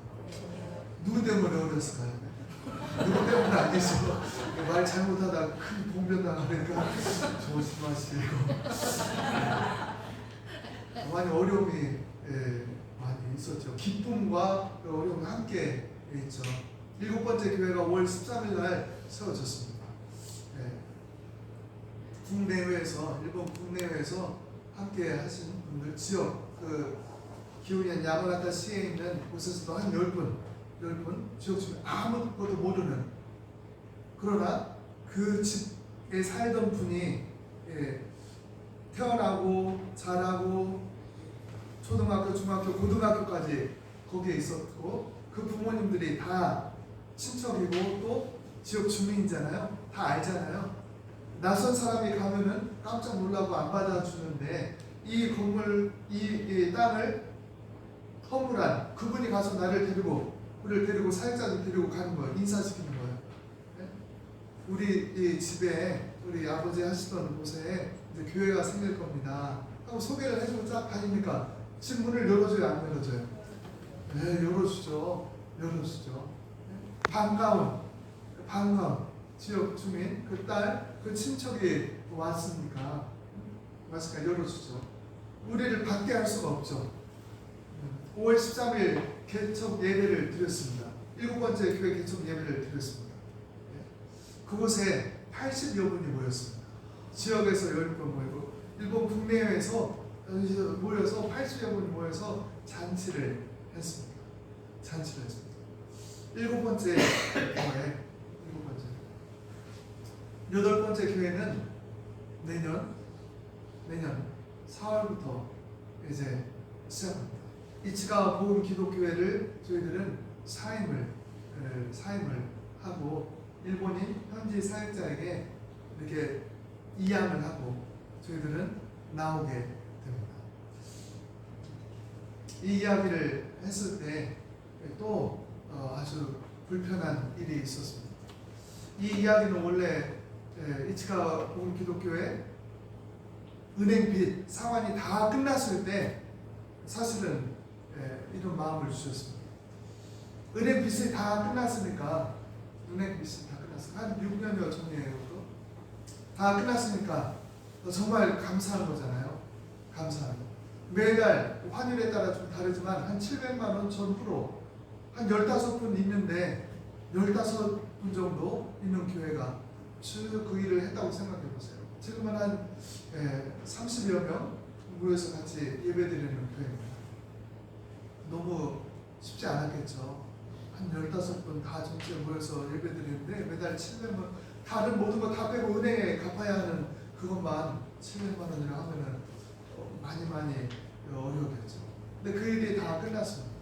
누구 때문에 어려웠을까요? 누구 때문에 아니죠. 말 잘못하다 큰 봉변 당하니까 조심하시고 많이 어려움이 많이 있었죠. 기쁨과 어려움이 함께 있죠. 7번째 교회가 5월 13일 날 세워졌습니다. 국내외에서 일본 국내외에서 함께 하신 분들 지역 그 기후현 야마가타시에 있는 곳에서도 한 10분 지역 주민 아무것도 모르는 그러나 그 집에 살던 분이 태어나고 자라고 초등학교, 중학교, 고등학교까지 거기에 있었고 그 부모님들이 다 친척이고 또 지역 주민이잖아요. 다 알잖아요. 낯선 사람이 가면은 깜짝 놀라고 안 받아주는데 이 건물, 이 땅을 허물한 그분이 가서 우리를 데리고 사역자들 데리고 가는 거예요. 인사시키는 거예요. 네? 우리 이 집에 우리 아버지 하시던 곳에 이제 교회가 생길 겁니다. 하고 소개를 해주고 쫙 다니니까 집 문을 열어줘요, 안 열어줘요? 네, 열어주죠. 네? 반가운 지역 주민, 그 딸, 그 친척이 왔으니까 열어주죠. 우리를 받게 할 수가 없죠. 5월 13일 개척 예배를 드렸습니다. 7번째 교회 개척 예배를 드렸습니다. 그곳에 80여 분이 모였습니다. 지역에서 10분 모이고 일본 국내에서 모여서 80여 분이 모여서 잔치를 했습니다. 7번째 교회, 8번째 교회는 내년 4월부터 이제 시작합니다. 이치가 보은 기독교회를 저희들은 사임을 하고 일본인 현지 사역자에게 이렇게 이양을 하고 저희들은 나오게 됩니다. 이 이야기를 했을 때 또 아주 불편한 일이 있었습니다. 이 이야기는 원래 이치가 보은 기독교회 은행빚 상환이 다 끝났을 때 사실은 이런 마음을 주셨습니다. 은행빚이 다 끝났으니까 한 6년여 전이에요. 다 끝났으니까 정말 감사한 거잖아요. 감사한 거. 매달 환율에 따라 좀 다르지만 한 700만 원 전후로 한 15분 있는데 15분 정도 있는 교회가 쭉 그 일을 했다고 생각해 보세요. 지금은 한 30여 명 모여서 같이 예배드리는 교회입니다. 너무 쉽지 않았겠죠. 한 15분 다 전체 모여서 예배드리는데 매달 700만 원, 다른 모든 거 다 빼고 은행에 갚아야 하는 그것만 700만 원이라 하면은 많이 어려웠겠죠. 근데 그 일이 다 끝났습니다.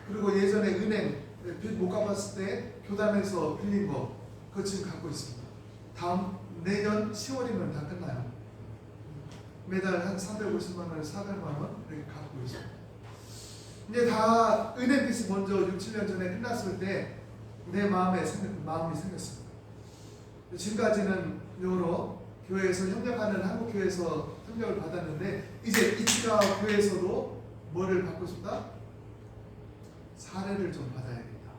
그리고 예전에 은행 빚 못 갚았을 때 교단에서 빌린 거 그거 지금 갖고 있습니다. 내년 10월이면 다 끝나요. 매달 한 350만 원, 400만 원 이렇게 갖고 있습니다. 이제 다 은행 빚이 먼저 6, 7년 전에 끝났을 때 내 마음이 생겼습니다. 지금까지는 여러 교회에서 협력하는 한국 교회에서 협력을 받았는데 이제 이치가 교회에서도 뭐를 받고 싶다? 사례를 좀 받아야겠다.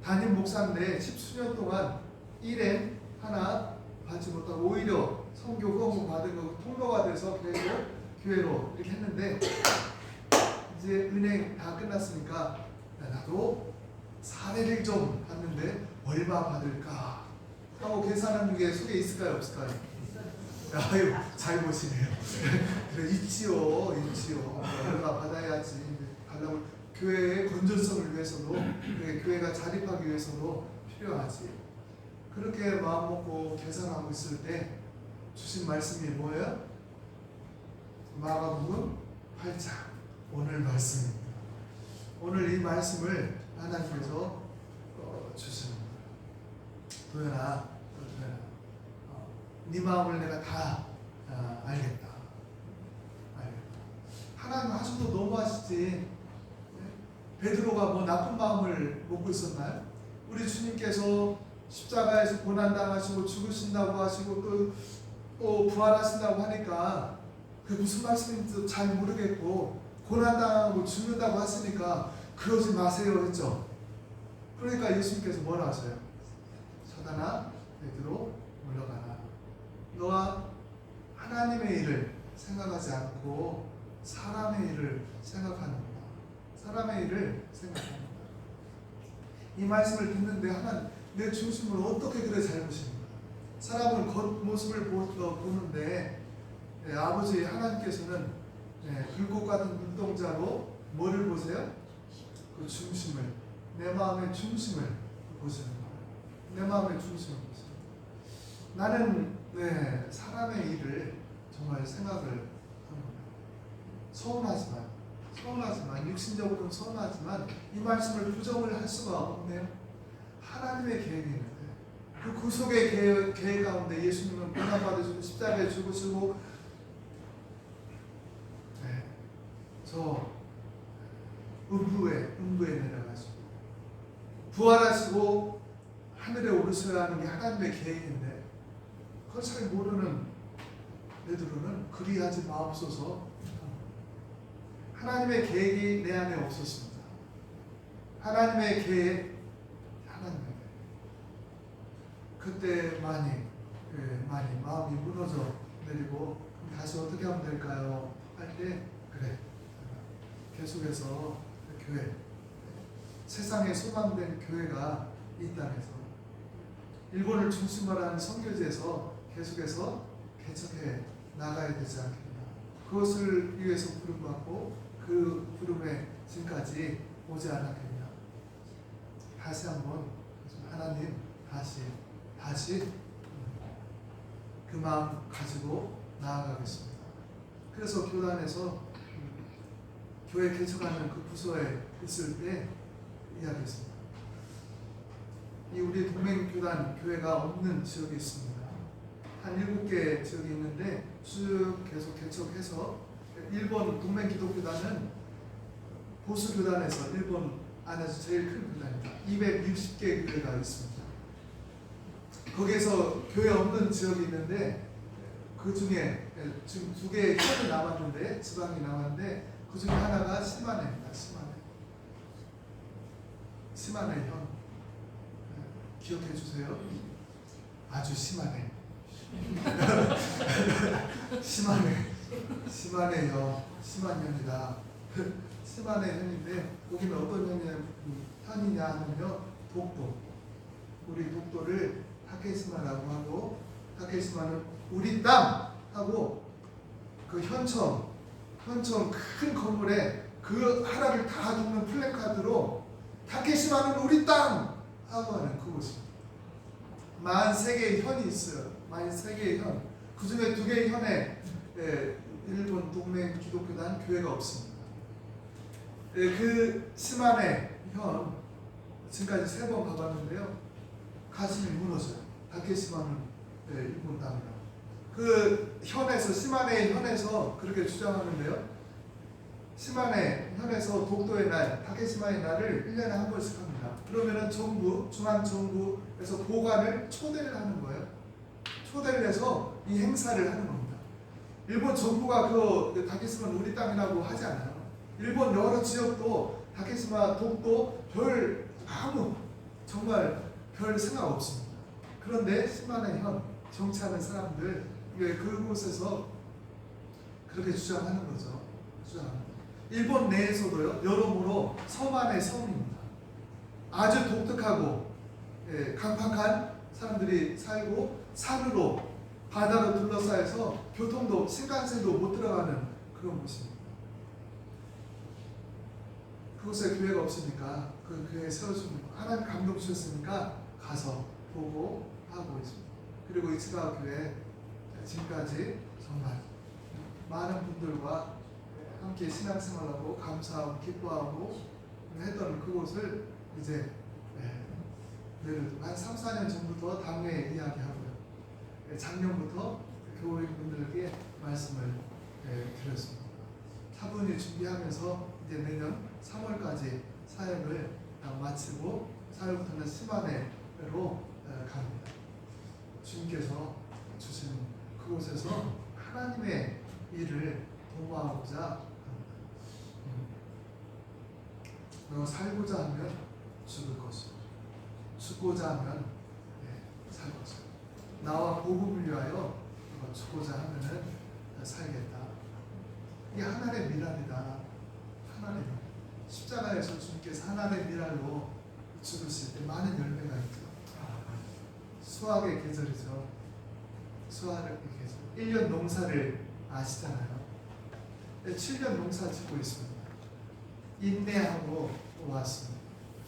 담임 목사인데 10수년 동안 일행 하나 받지 못하고 오히려 선교 후원금 받은 거 통로가 돼서 교회로 이렇게 했는데 이제 은행 다 끝났으니까 나도 사례를 좀 받는데 얼마 받을까 하고 계산하는 게 속에 있을까요, 없을까요? 아유, 잘 보시네요. 그래, 있지요. 얼마 받아야지. 달라고 교회의 건전성을 위해서도, 교회가 자립하기 위해서도 필요하지. 그렇게 마음 먹고 계산하고 있을 때 주신 말씀이 뭐예요? 마가복음 8장 오늘 말씀입니다. 오늘 이 말씀을 하나님께서 주시는 거예요. 도연아, 네 마음을 내가 다 알겠다. 하나님 하셔도 너무하시지. 베드로가 뭐 나쁜 마음을 먹고 있었나요? 우리 주님께서 십자가에서 고난당하시고 죽으신다고 하시고 또 부활하신다고 하니까 그 무슨 말씀인지도 잘 모르겠고 고난당하고 죽는다고 하시니까 그러지 마세요 했죠. 그러니까 예수님께서 뭐라 하세요? 사단아, 베드로 물러가라. 너와 하나님의 일을 생각하지 않고 사람의 일을 생각하는구나. 사람의 일을 생각합니다. 이 말씀을 듣는데 하나님 내 중심을 어떻게 그래 잘 보십니까? 사람은 겉모습을 보는데 아버지 하나님께서는 불꽃 같은 눈동자로 뭐를 보세요? 그 중심을, 내 마음의 중심을 보시는 거예요. 내 마음의 중심을 보세요. 나는 사람의 일을 정말 생각을 합니다. 서운하지만 육신적으로는 서운하지만 이 말씀을 부정을 할 수가 없네요. 하나님의 계획이 있는데 그 구속의 계획 가운데 예수님은 고난받으시고 십자가에 죽으시고 저 음부에 내려가시고 부활하시고 하늘에 오르셔야 하는 게 하나님의 계획인데 그걸 잘 모르는 베드로는 그리하지 마옵소서. 하나님의 계획이 내 안에 없었습니다. 하나님의 계획, 그때 많이 마음이 무너져 내리고 다시 어떻게 하면 될까요? 할 때 그래 계속해서 교회, 세상에 소망된 교회가 있다면서 일본을 중심으로 하는 선교지에서 계속해서 개척해 나가야 되지 않겠나. 그것을 위해서 부름받고 그 부름에 지금까지 오지 않았겠냐. 다시 한번 하나님 다시 그 마음 가지고 나아가겠습니다. 그래서 교단에서 교회 개척하는 그 부서에 있을 때 이야기했습니다. 이 우리 동맹교단 교회가 없는 지역이 있습니다. 한 7개 지역이 있는데 쭉 계속 개척해서 일본 동맹기독교단은 보수교단에서 일본 안에서 제일 큰 교단입니다. 260개 교회가 있습니다. 거기에서 교회 없는 지역이 있는데 그 중에 지금 2개의 현이 남았는데 지방이 남았는데 그 중에 하나가 시마네입니다. 시마네 현. 기억해 주세요. 아주 심하네. 심하네 현. 심한 현이다. 시마네 현인데 여기는 어떤 현이냐 하면요. 독도. 우리 독도를 타케시마라고 하고 타케시마는 우리 땅 하고 그 현청 큰 건물에 그 하나를 다 적는 플래카드로 타케시마는 우리 땅 하고 하는 그곳입니다. 43개의 현이 있어요. 43개의 현. 그 중에 2개의 현에 일본 동맹 기독교단 교회가 없습니다. 그 시마네 현 지금까지 3번 가봤는데요. 가슴이 무너져요. 타케시마는 일본 땅이라고. 그 현에서 시마네 현에서 그렇게 주장하는데요. 시마네 현에서 독도의 날, 타케시마의 날을 1년에 한 번씩 합니다. 그러면은 중앙 정부에서 보관을 초대를 하는 거예요. 초대를 해서 이 행사를 하는 겁니다. 일본 정부가 그 타케시마는 우리 땅이라고 하지 않아요. 일본 여러 지역도 타케시마, 독도 정말 별 생각 없습니다. 그런데 시마네 현 정치하는 사람들 그곳에서 그렇게 주장하는 거죠. 일본 내에서도요. 여러모로 섬 안의 섬입니다. 아주 독특하고 강팍한 사람들이 살고 산으로 바다로 둘러싸여서 교통도 신간센도 못 들어가는 그런 곳입니다. 그곳에 교회가 없으니까 그 교회에 세워주는 하나님 감동 주셨으니까 가서 보고 하고 있습니다. 그리고 이츠가 교회 지금까지 정말 많은 분들과 함께 신앙생활하고 감사하고 기뻐하고 했던 그곳을 이제 한 3, 4년 전부터 당회에 이야기하고요. 작년부터 교우분들에게 말씀을 드렸습니다. 차분히 준비하면서 이제 내년 3월까지 사역을 마치고 4월부터는 시마네로 갑니다. 주님께서 주신 그곳에서 하나님의 일을 도모하고자 합니다. 너 살고자 하면 죽을 것이고 죽고자 하면 살 것이고 나와 복음을 위하여 죽고자 하면은 살겠다. 이게 하나님의 미랄이다. 하나님 십자가에서 주님께서 하나님의 미랄로 죽으실 때 많은 열매가 있죠. 수확의 계절이죠. 수확의 계절. 1년 농사를 아시잖아요. 7년 농사 짓고 있습니다. 인내하고 왔습니다.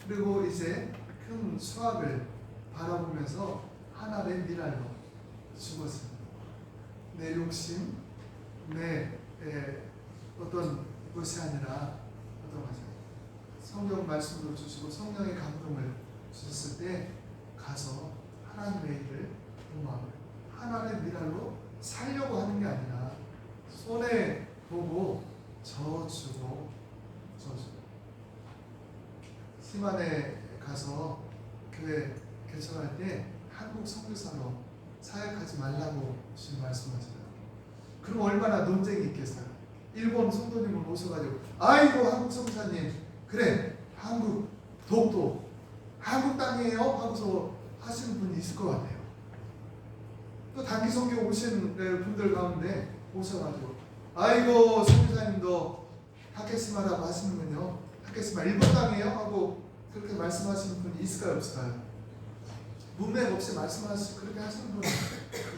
그리고 이제 큰 수확을 바라보면서 하나님의 미랄로 죽었습니다. 내 욕심, 내 어떤 것이 아니라 어떤 거죠? 성경 말씀도 주시고 성령의 감동을 주셨을 때 가서 하나님의 일을 도모하고 하나님의 미랄로 살려고 하는 게 아니라 손에 보고 저주고 시만에 가서 교회 개척할 때 한국 선교사로 사역하지 말라고 주님 말씀하시더라고요. 그럼 얼마나 논쟁이 있겠어요. 일본 성도님을 모셔가지고 아이고 한국 선교사님 그래 한국 독도 한국 땅이에요 하고서 하시는 분이 있을 것 같아요. 또 단기 선교 오신 분들 가운데 오셔가지고 아이고 선교사님도 타케시마라고 하시는군요. 타케시마 일본 땅이에요 하고 그렇게 말씀하시는 분이 있을까요 없을까요? 문맥 없이 그렇게 하시는 분이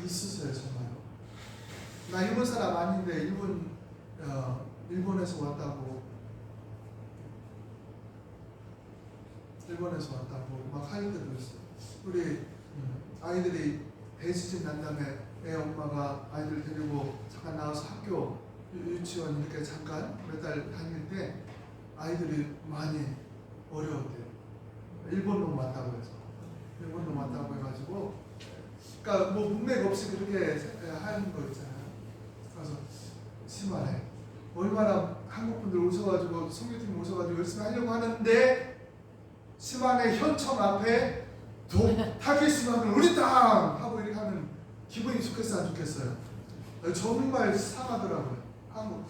있으세요 정말로. 나 일본 사람 아닌데 일본에서 왔다고 막 할 때도 있어요. 우리 아이들이 대지진 난 다음에 애 엄마가 아이들 데리고 잠깐 나와서 학교 유치원 이렇게 잠깐 몇 달 다닐 때 아이들이 많이 어려웠대요. 일본놈 왔다고 해서 일본놈 왔다고 해가지고 그러니까 뭐 문맥 없이 그렇게 하는 거 있잖아요. 그래서 심하네. 얼마나 한국 분들 오셔가지고 선교팀 오셔가지고 열심히 하려고 하는데 시만의 현청 앞에 타케시마는 우리 땅 하고 이렇게 하면 기분이 좋겠어요 안 좋겠어요? 정말 상하더라고요. 한국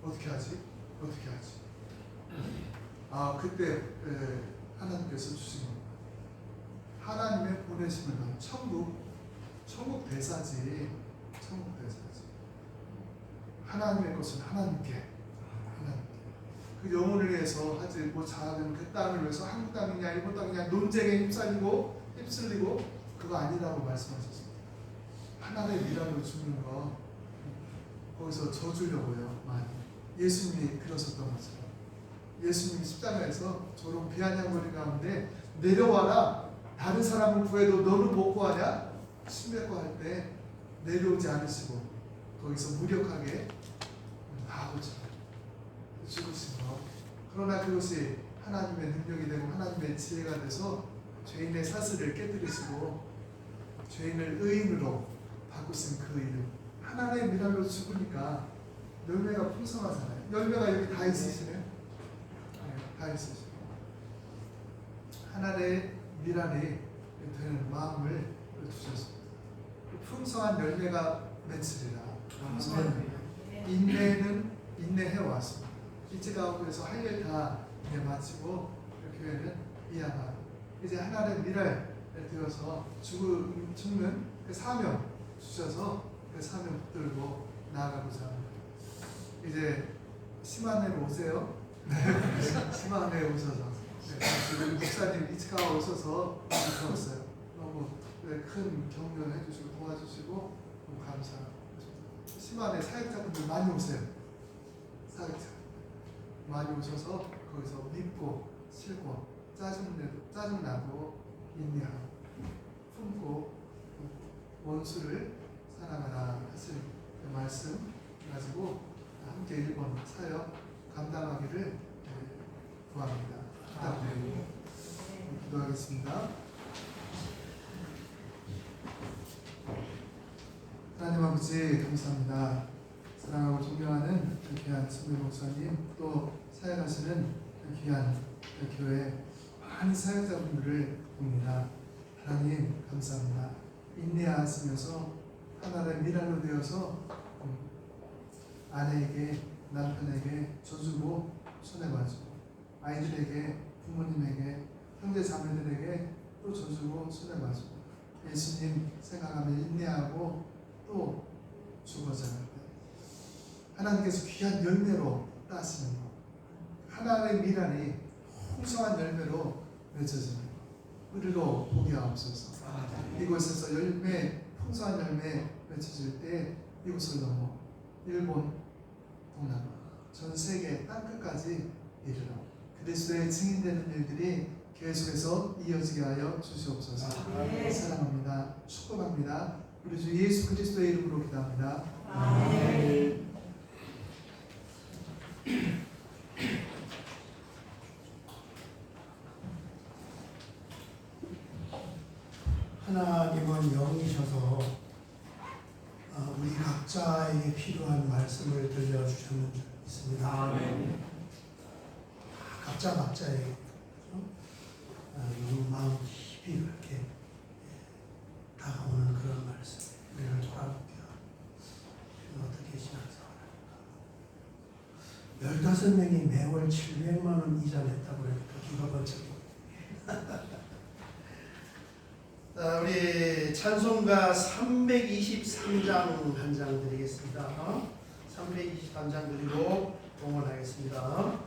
어떻게 하지? 그때 하나님께서 주신 겁니다. 하나님의 보내심을 받은 천국 대사지. 하나님의 것은 하나님께 그 영혼을 위해서 하지 뭐 작은 그 땅을 위해서 한국 땅이냐 일본 땅이냐 논쟁에 휩쓸리고 그거 아니라고 말씀하셨습니다. 하나님의 미랄로 죽는 거 거기서 져주려고요. 많이 예수님이 그러셨던 것처럼 예수님이 십자가에서 저런 비아냥거리 가운데 내려와라 다른 사람을 구해도 너는 못 구하냐? 침뱉고 할 때 내려오지 않으시고 거기서 무력하게 아버지 죽으신 것. 그러나 그것이 하나님의 능력이 되고 하나님의 지혜가 돼서 죄인의 사슬을 깨뜨리시고 죄인을 의인으로 바꾸신 그 이름. 하나님의 미랄로 죽으니까 열매가 풍성하잖아요. 열매가 여기 다 있으시네요. 다 있으시고 하나님의 미랄이 되는 마음을 주셨습니다. 풍성한 열매가 맺으리라. 인내는 인내해 왔습니다. 이치가옥에서 할 일 다 마치고 교회는 이하나 이제 하나님의 미랄 되어서 죽는 그 사명 주셔서 그 사명 붙들고 나아가고자 합니다. 이제 시마네 오세요. 시마네 오셔서 지금 목사님 이치가와 오셔서 들었어요. 너무 큰 격려를 해주시고 도와주시고 너무 감사합니다. 시마네 사역자분들 많이 오세요. 사역자 많이 오셔서 거기서 믿고 싫고 짜증나고 인내하고 품고 원수를 사랑하라 하실 그 말씀 가지고 함께 일본 사역 감당하기를 구합니다. 기도하겠습니다. 하나님 아버지 감사합니다. 사랑하고 존경하는 그 귀한 선배 목사님 또 사역하시는 그 귀한 그 교회 많은 사역자분들을 봅니다. 하나님 감사합니다. 인내하시면서 하나님의 미랄로 되어서 아내에게 남편에게 져주고 손해봐주고 아이들에게 부모님에게 형제 자매들에게 또 져주고 손해봐주고 예수님 생각하며 인내하고 또 죽어져야 돼. 하나님께서 귀한 열매로 따시는 것 하나님의 미랄이 풍성한 열매로 맺어지는 것 우리로 보게 하옵소서. 이곳에서 풍성한 열매 맺혀질 때 이곳을 넘어 일본, 동남아, 전 세계 땅끝까지 이르러 그리스도의 증인되는 일들이 계속해서 이어지게 하여 주시옵소서. 사랑합니다. 축복합니다. 우리 주 예수 그리스도의 이름으로 기도합니다. 아멘. 필요한 말씀을 들려주셨는 줄 믿습니다. 아멘. 각자 각자의 마음 깊이 그렇게 다가오는 그런 말씀, 우리를 돌아보게 하고 어떻게 신앙생활 15명이 매월 700만 원 이자 냈다고 그러니까 기가 번쩍. 우리 찬송가 323장 한 장 드리겠습니다. 323장 드리고 봉헌하겠습니다.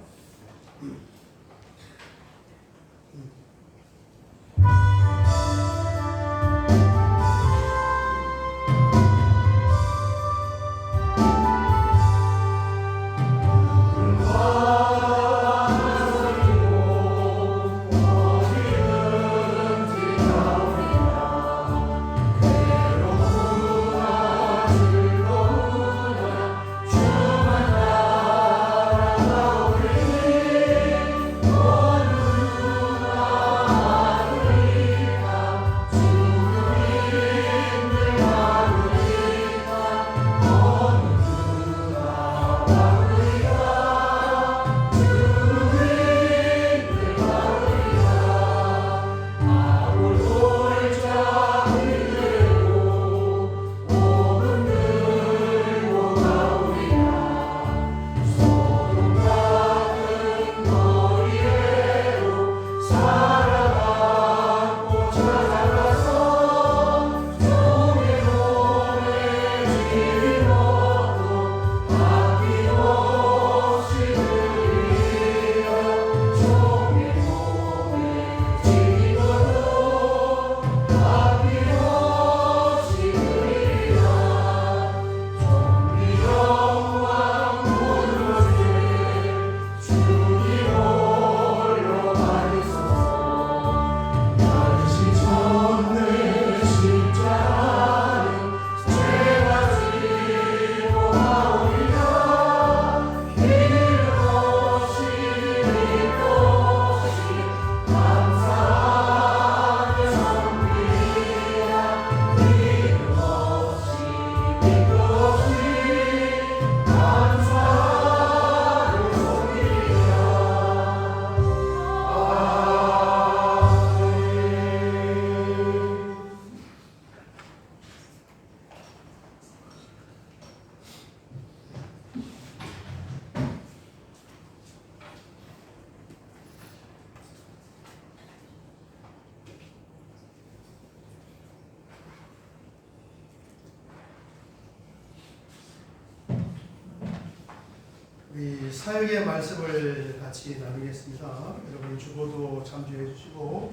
우리 사역의 말씀을 같이 나누겠습니다. 여러분 주보도 참조해 주시고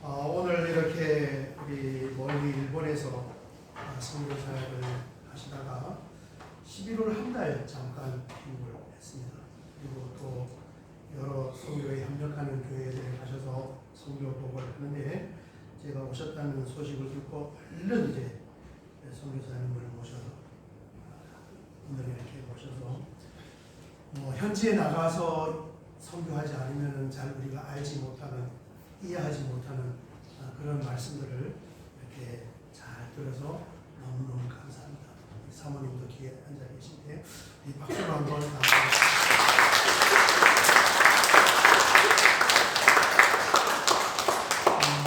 오늘 이렇게 우리 멀리 일본에서 선교 사역을 하시다가 11월 한 달 잠깐 미국을 했습니다. 그리고 또 여러 선교에 협력하는 교회들에 가셔서 선교 복을 하는데 제가 오셨다는 소식을 듣고 얼른 이제 선교사님을 모셔서 오늘 이렇게 모셔서 현지에 나가서 선교하지 않으면 잘 우리가 알지 못하는, 이해하지 못하는 그런 말씀들을 이렇게 잘 들어서 너무너무 감사합니다. 사모님도 뒤에 앉아 계신데 이 박수로 한번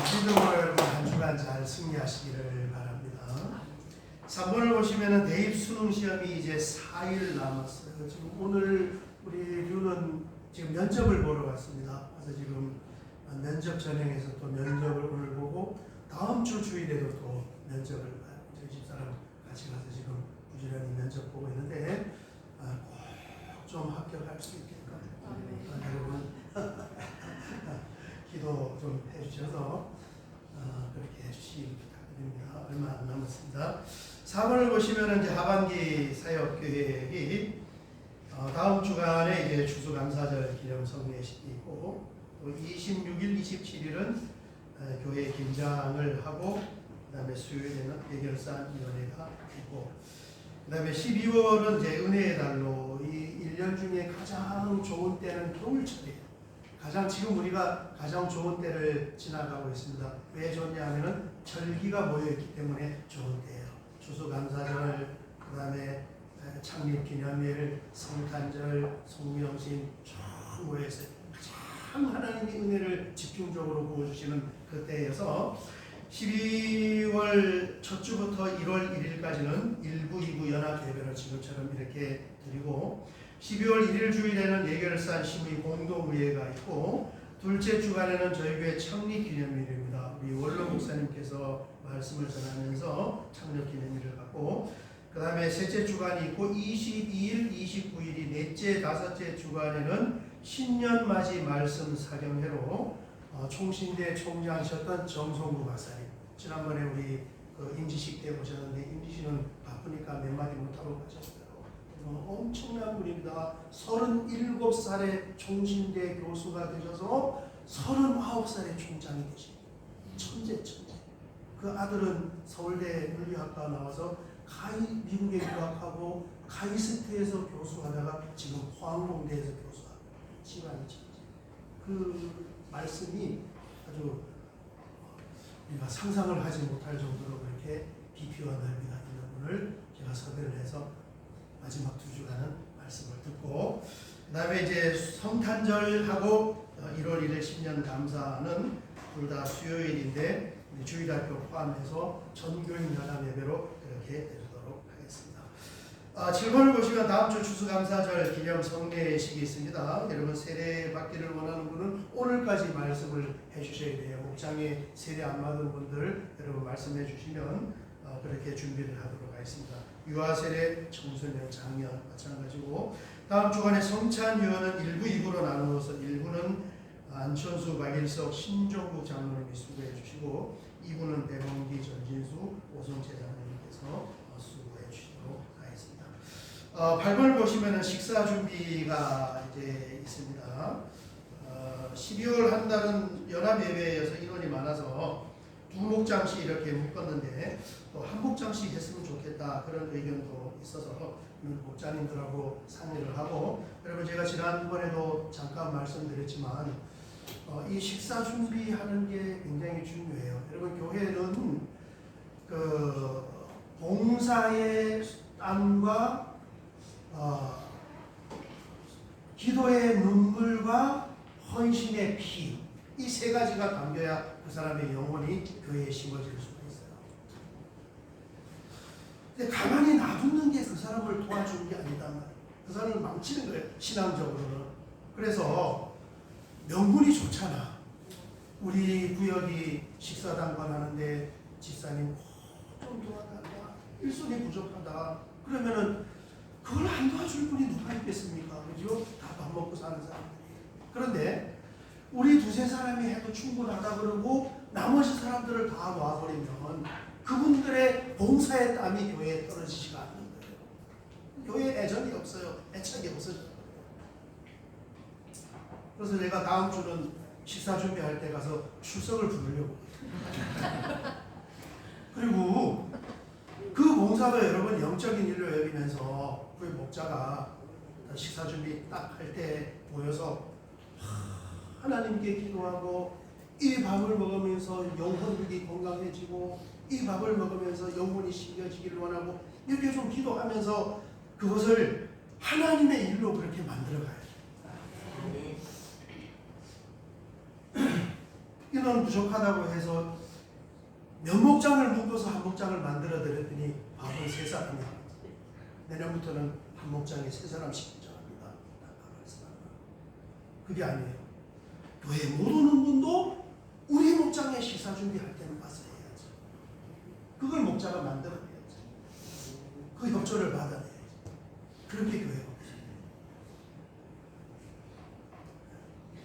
믿음으로 한 주간 잘 승리하시기를 바랍니다. 3번을 보시면은 대입 수능 시험이 이제 4일 남았어요. 지금 오늘 우리 류는 지금 면접을 보러 갔습니다. 그래서 지금 면접 전형에서 또 면접을 오늘 보고 다음 주 주일에도 또 면접을 봐요. 저희 집사람 같이 가서 지금 부지런히 면접 보고 있는데 꼭 좀 합격할 수 있게끔 여러분 기도 좀 해주셔서 그렇게 해주시기 부탁드립니다. 얼마 안 남았습니다. 4번을 보시면 이제 하반기 사역 계획이 다음 주간에 이제 추수감사절 기념 성례식이 있고 또 26일, 27일은 교회 김장을 하고 그다음에 수요일에는 예결산위원회가 있고 그다음에 12월은 이제 은혜의 달로 이 1년 중에 가장 좋은 때는 겨울철이에요. 지금 우리가 가장 좋은 때를 지나가고 있습니다. 왜 좋냐 하면은 절기가 모여있기 때문에 좋은 때예요. 추수감사절, 그 다음에 창립기념일, 성탄절, 송명신 쭉 모여서 가장 하나님의 은혜를 집중적으로 부어주시는 그때여서 12월 첫 주부터 1월 1일까지는 1부, 2부 연합 예배를 지금처럼 이렇게 드리고 12월 1일 주일에는 예결산 심의 공동의회가 있고 둘째 주간에는 저희 교회 창립기념일입니다. 우리 원로 목사님께서 말씀을 전하면서 창립기념일을 갖고 그 다음에 셋째 주간이 있고 22일, 29일이 넷째, 다섯째 주간에는 신년맞이 말씀 사경회로 총신대 총장이셨던 정성구 박사님 지난번에 우리 그 임지식 때 오셨는데 임지식은 바쁘니까 몇 마디 못하고 가셨어요. 엄청난 분입니다. 37살에 총신대 교수가 되셔서 39살에 총장이 되신 천재. 그 아들은 서울대 물리학과 나와서 미국에 유학하고 카이스트에서 교수하다가 지금 화학농대에서 교수하고 집안이 천재. 그 말씀이 아주 우리가 상상을 하지 못할 정도로 그렇게 깊이와 넓이가 있는 분을 제가 섭외를 해서 마지막 두 주간은 말씀을 듣고 그 다음에 이제 성탄절하고 1월 1일 신년 감사는 둘 다 수요일인데 주일학교 포함해서 전교인 연합 예배로 그렇게 드리도록 하겠습니다. 7번을 보시면 다음 주 추수감사절 기념 성례식이 있습니다. 여러분 세례 받기를 원하는 분은 오늘까지 말씀을 해주셔야 돼요. 목장에 세례 안 받은 분들 여러분 말씀해 주시면 그렇게 준비를 하도록 하겠습니다. 유아 세례, 청소년, 장년 마찬가지고 다음 주간에 성찬유언은 1부, 2부로 나누어서 1부는 안천수, 박일석, 신종국 장로님이 수고해 주시고 2부는 배범기, 전진수, 오성재 장로님께서 수고해 주시도록 하겠습니다. 8번을 보시면은 식사 준비가 이제 있습니다. 12월 한 달은 연합 예배여서 인원이 많아서 두 목장씩 이렇게 묶었는데 또 한 목장씩 했으면 좋겠다 그런 의견도 있어서 목장님들하고 상의를 하고 여러분 제가 지난번에도 잠깐 말씀드렸지만 이 식사 준비하는 게 굉장히 중요해요. 여러분 교회는 그 봉사의 땀과 기도의 눈물과 헌신의 피 이 세 가지가 담겨야 그 사람의 영혼이 교회에 심어질 수가 있어요. 근데 가만히 놔두는 게 그 사람을 도와주는 게 아니다 말이에요. 그 사람을 망치는 거예요. 신앙적으로는. 그래서 명분이 좋잖아. 우리 구역이 식사당관 하는데 집사님 좀 도와달라. 일손이 부족하다. 그러면은 그걸 안 도와줄 분이 누가 있겠습니까? 그죠? 다 밥 먹고 사는 사람들이. 그런데 우리 두세 사람이 해도 충분하다 그러고 나머지 사람들을 다 놔버리면 그분들의 봉사의 땀이 교회에 떨어지지가 않는 거예요. 교회에 애정이 없어요. 애착이 없어져요. 그래서 내가 다음 주는 식사 준비할 때 가서 출석을 부르려고 그리고 그 봉사가 여러분 영적인 일로 여기면서 그 목자가 식사 준비 딱 할 때 모여서 하나님께 기도하고 이 밥을 먹으면서 영혼이 건강해지고 이 밥을 먹으면서 영혼이 심겨지기를 원하고 이렇게 좀 기도하면서 그것을 하나님의 일로 그렇게 만들어가요. 인원 부족하다고 해서 몇 목장을 묶어서 한 목장을 만들어 드렸더니 밥은 3사람이야. 내년부터는 한 목장에 3사람씩 부정합니다. 그게 아니에요. 교회 못 오는 분도 우리 목장에 식사 준비할 때는 와서 해야지. 그걸 목자가 만들어내야지. 그 협조를 받아내야지. 그렇게 교회가 없어요.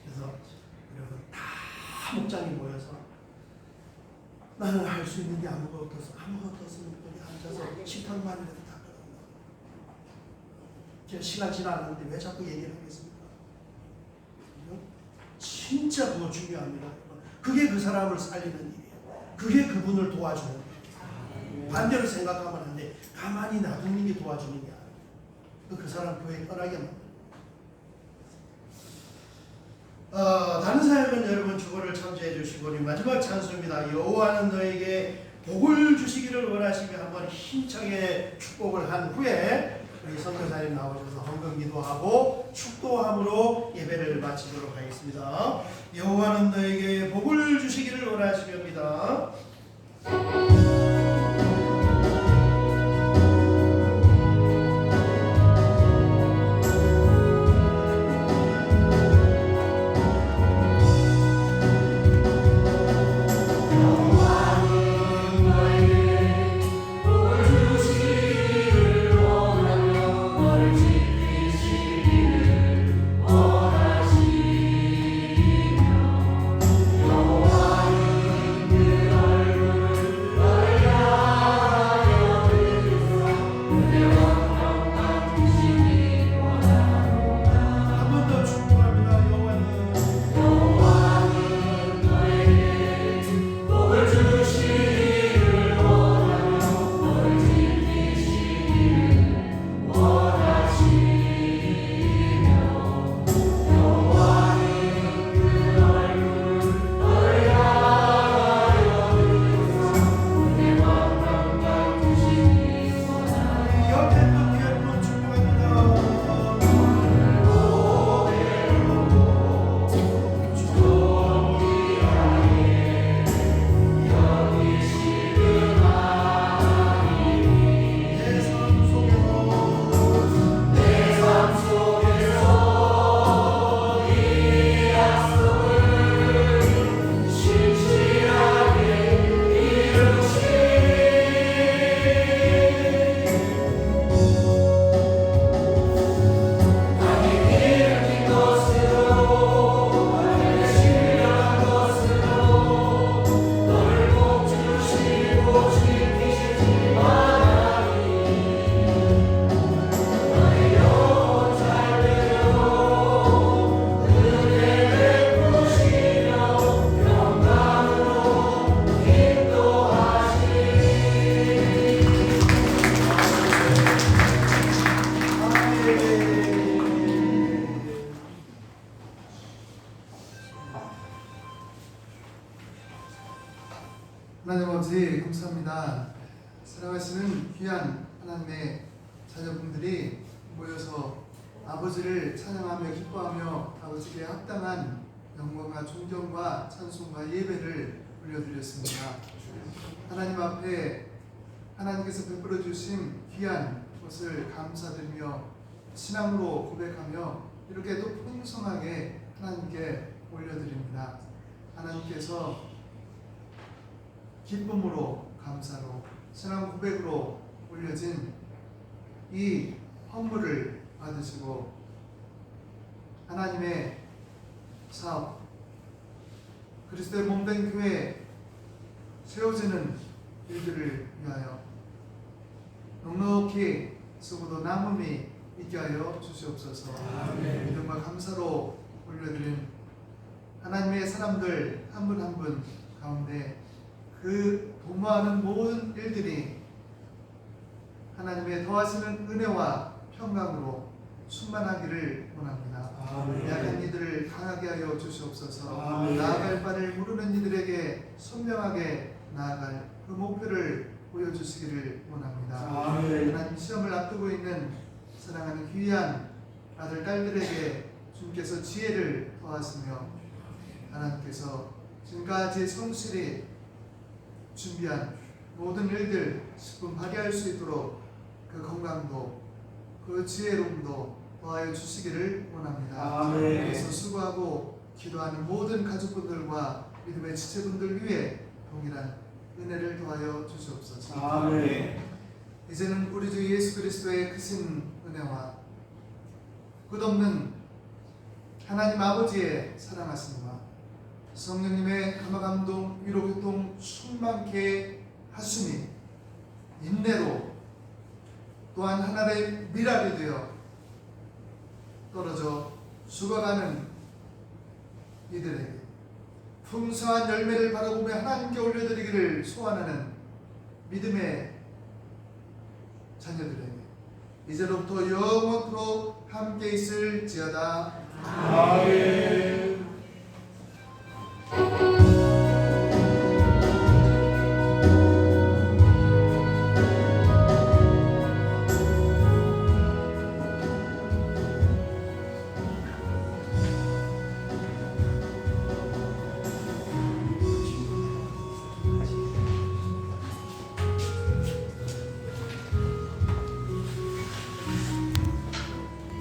그래서 여러분 다 목장이 모여서 나는 할 수 있는 게 아무것도 없으면 앉아서 식탁만이라도 닦아놓는다. 제가 시간 지나갔는데 왜 자꾸 얘기를 하겠습니까? 진짜 그거 중요합니다. 그게 그 사람을 살리는 일이에요. 그게 그분을 도와주는 일이에요. 반대로 생각하면 안 돼. 가만히 놔두는 게 도와주는 게 아니에요. 그 사람 교회 떠나게 만드는 거예요. 다른 사역은 여러분 주보를 참조해 주시고 우리 마지막 찬송입니다. 여호와는 너에게 복을 주시기를 원하시며 한번 힘차게 축복을 한 후에 우리 선교사님 나오셔서 헌금 기도하고 축도함으로 예배를 마치도록 하겠습니다. 여호와는 너에게 복을 주시기를 원하시렵니다. 하나님 아버지 감사합니다. 사랑하시는 귀한 하나님의 자녀분들이 모여서 아버지를 찬양하며 기뻐하며 아버지께 합당한 영광과 존경과 찬송과 예배를 올려드렸습니다. 하나님 앞에 하나님께서 베풀어 주신 귀한 것을 감사드리며 신앙으로 고백하며 이렇게 또 풍성하게 하나님께 올려드립니다. 하나님께서 기쁨으로 감사로 신앙 고백으로 올려진 이 헌물을 받으시고 하나님의 사업 그리스도의 몸된 교회 세워지는 일들을 위하여 넉넉히 쓰고도 남음이 있게 하여 주시옵소서. 믿음과 감사로 올려드린 하나님의 사람들 한 분 한 분 가운데 그 도모하는 모든 일들이 하나님의 더하시는 은혜와 평강으로 충만하기를 원합니다. 약한 이들을 강하게 하여 주시옵소서. 나아갈 바를 모르는 이들에게 선명하게 나아갈 그 목표를 보여주시기를 원합니다. 하나님 시험을 앞두고 있는 사랑하는 귀한 아들 딸들에게 주님께서 지혜를 더하시며 하나님께서 지금까지 성실히 준비한 모든 일들 십분 발휘할 수 있도록 그 건강도 그 지혜로움도 더하여 주시기를 원합니다. 그래서 수고하고 기도하는 모든 가족분들과 믿음의 지체분들 위해 동일한 은혜를 더하여 주시옵소서. 이제는 우리 주 예수 그리스도의 크신 은혜와 끝없는 하나님 아버지의 사랑하심과 성령님의 감화감동 위로교통 충만케 하심이 인내로 또한 하나의 미랄이 되어 떨어져 죽어가는 이들에게 풍성한 열매를 바라보며 하나님께 올려드리기를 소원하는 믿음의 자녀들에게 이제로부터 영원토록 함께 있을지어다. 아멘.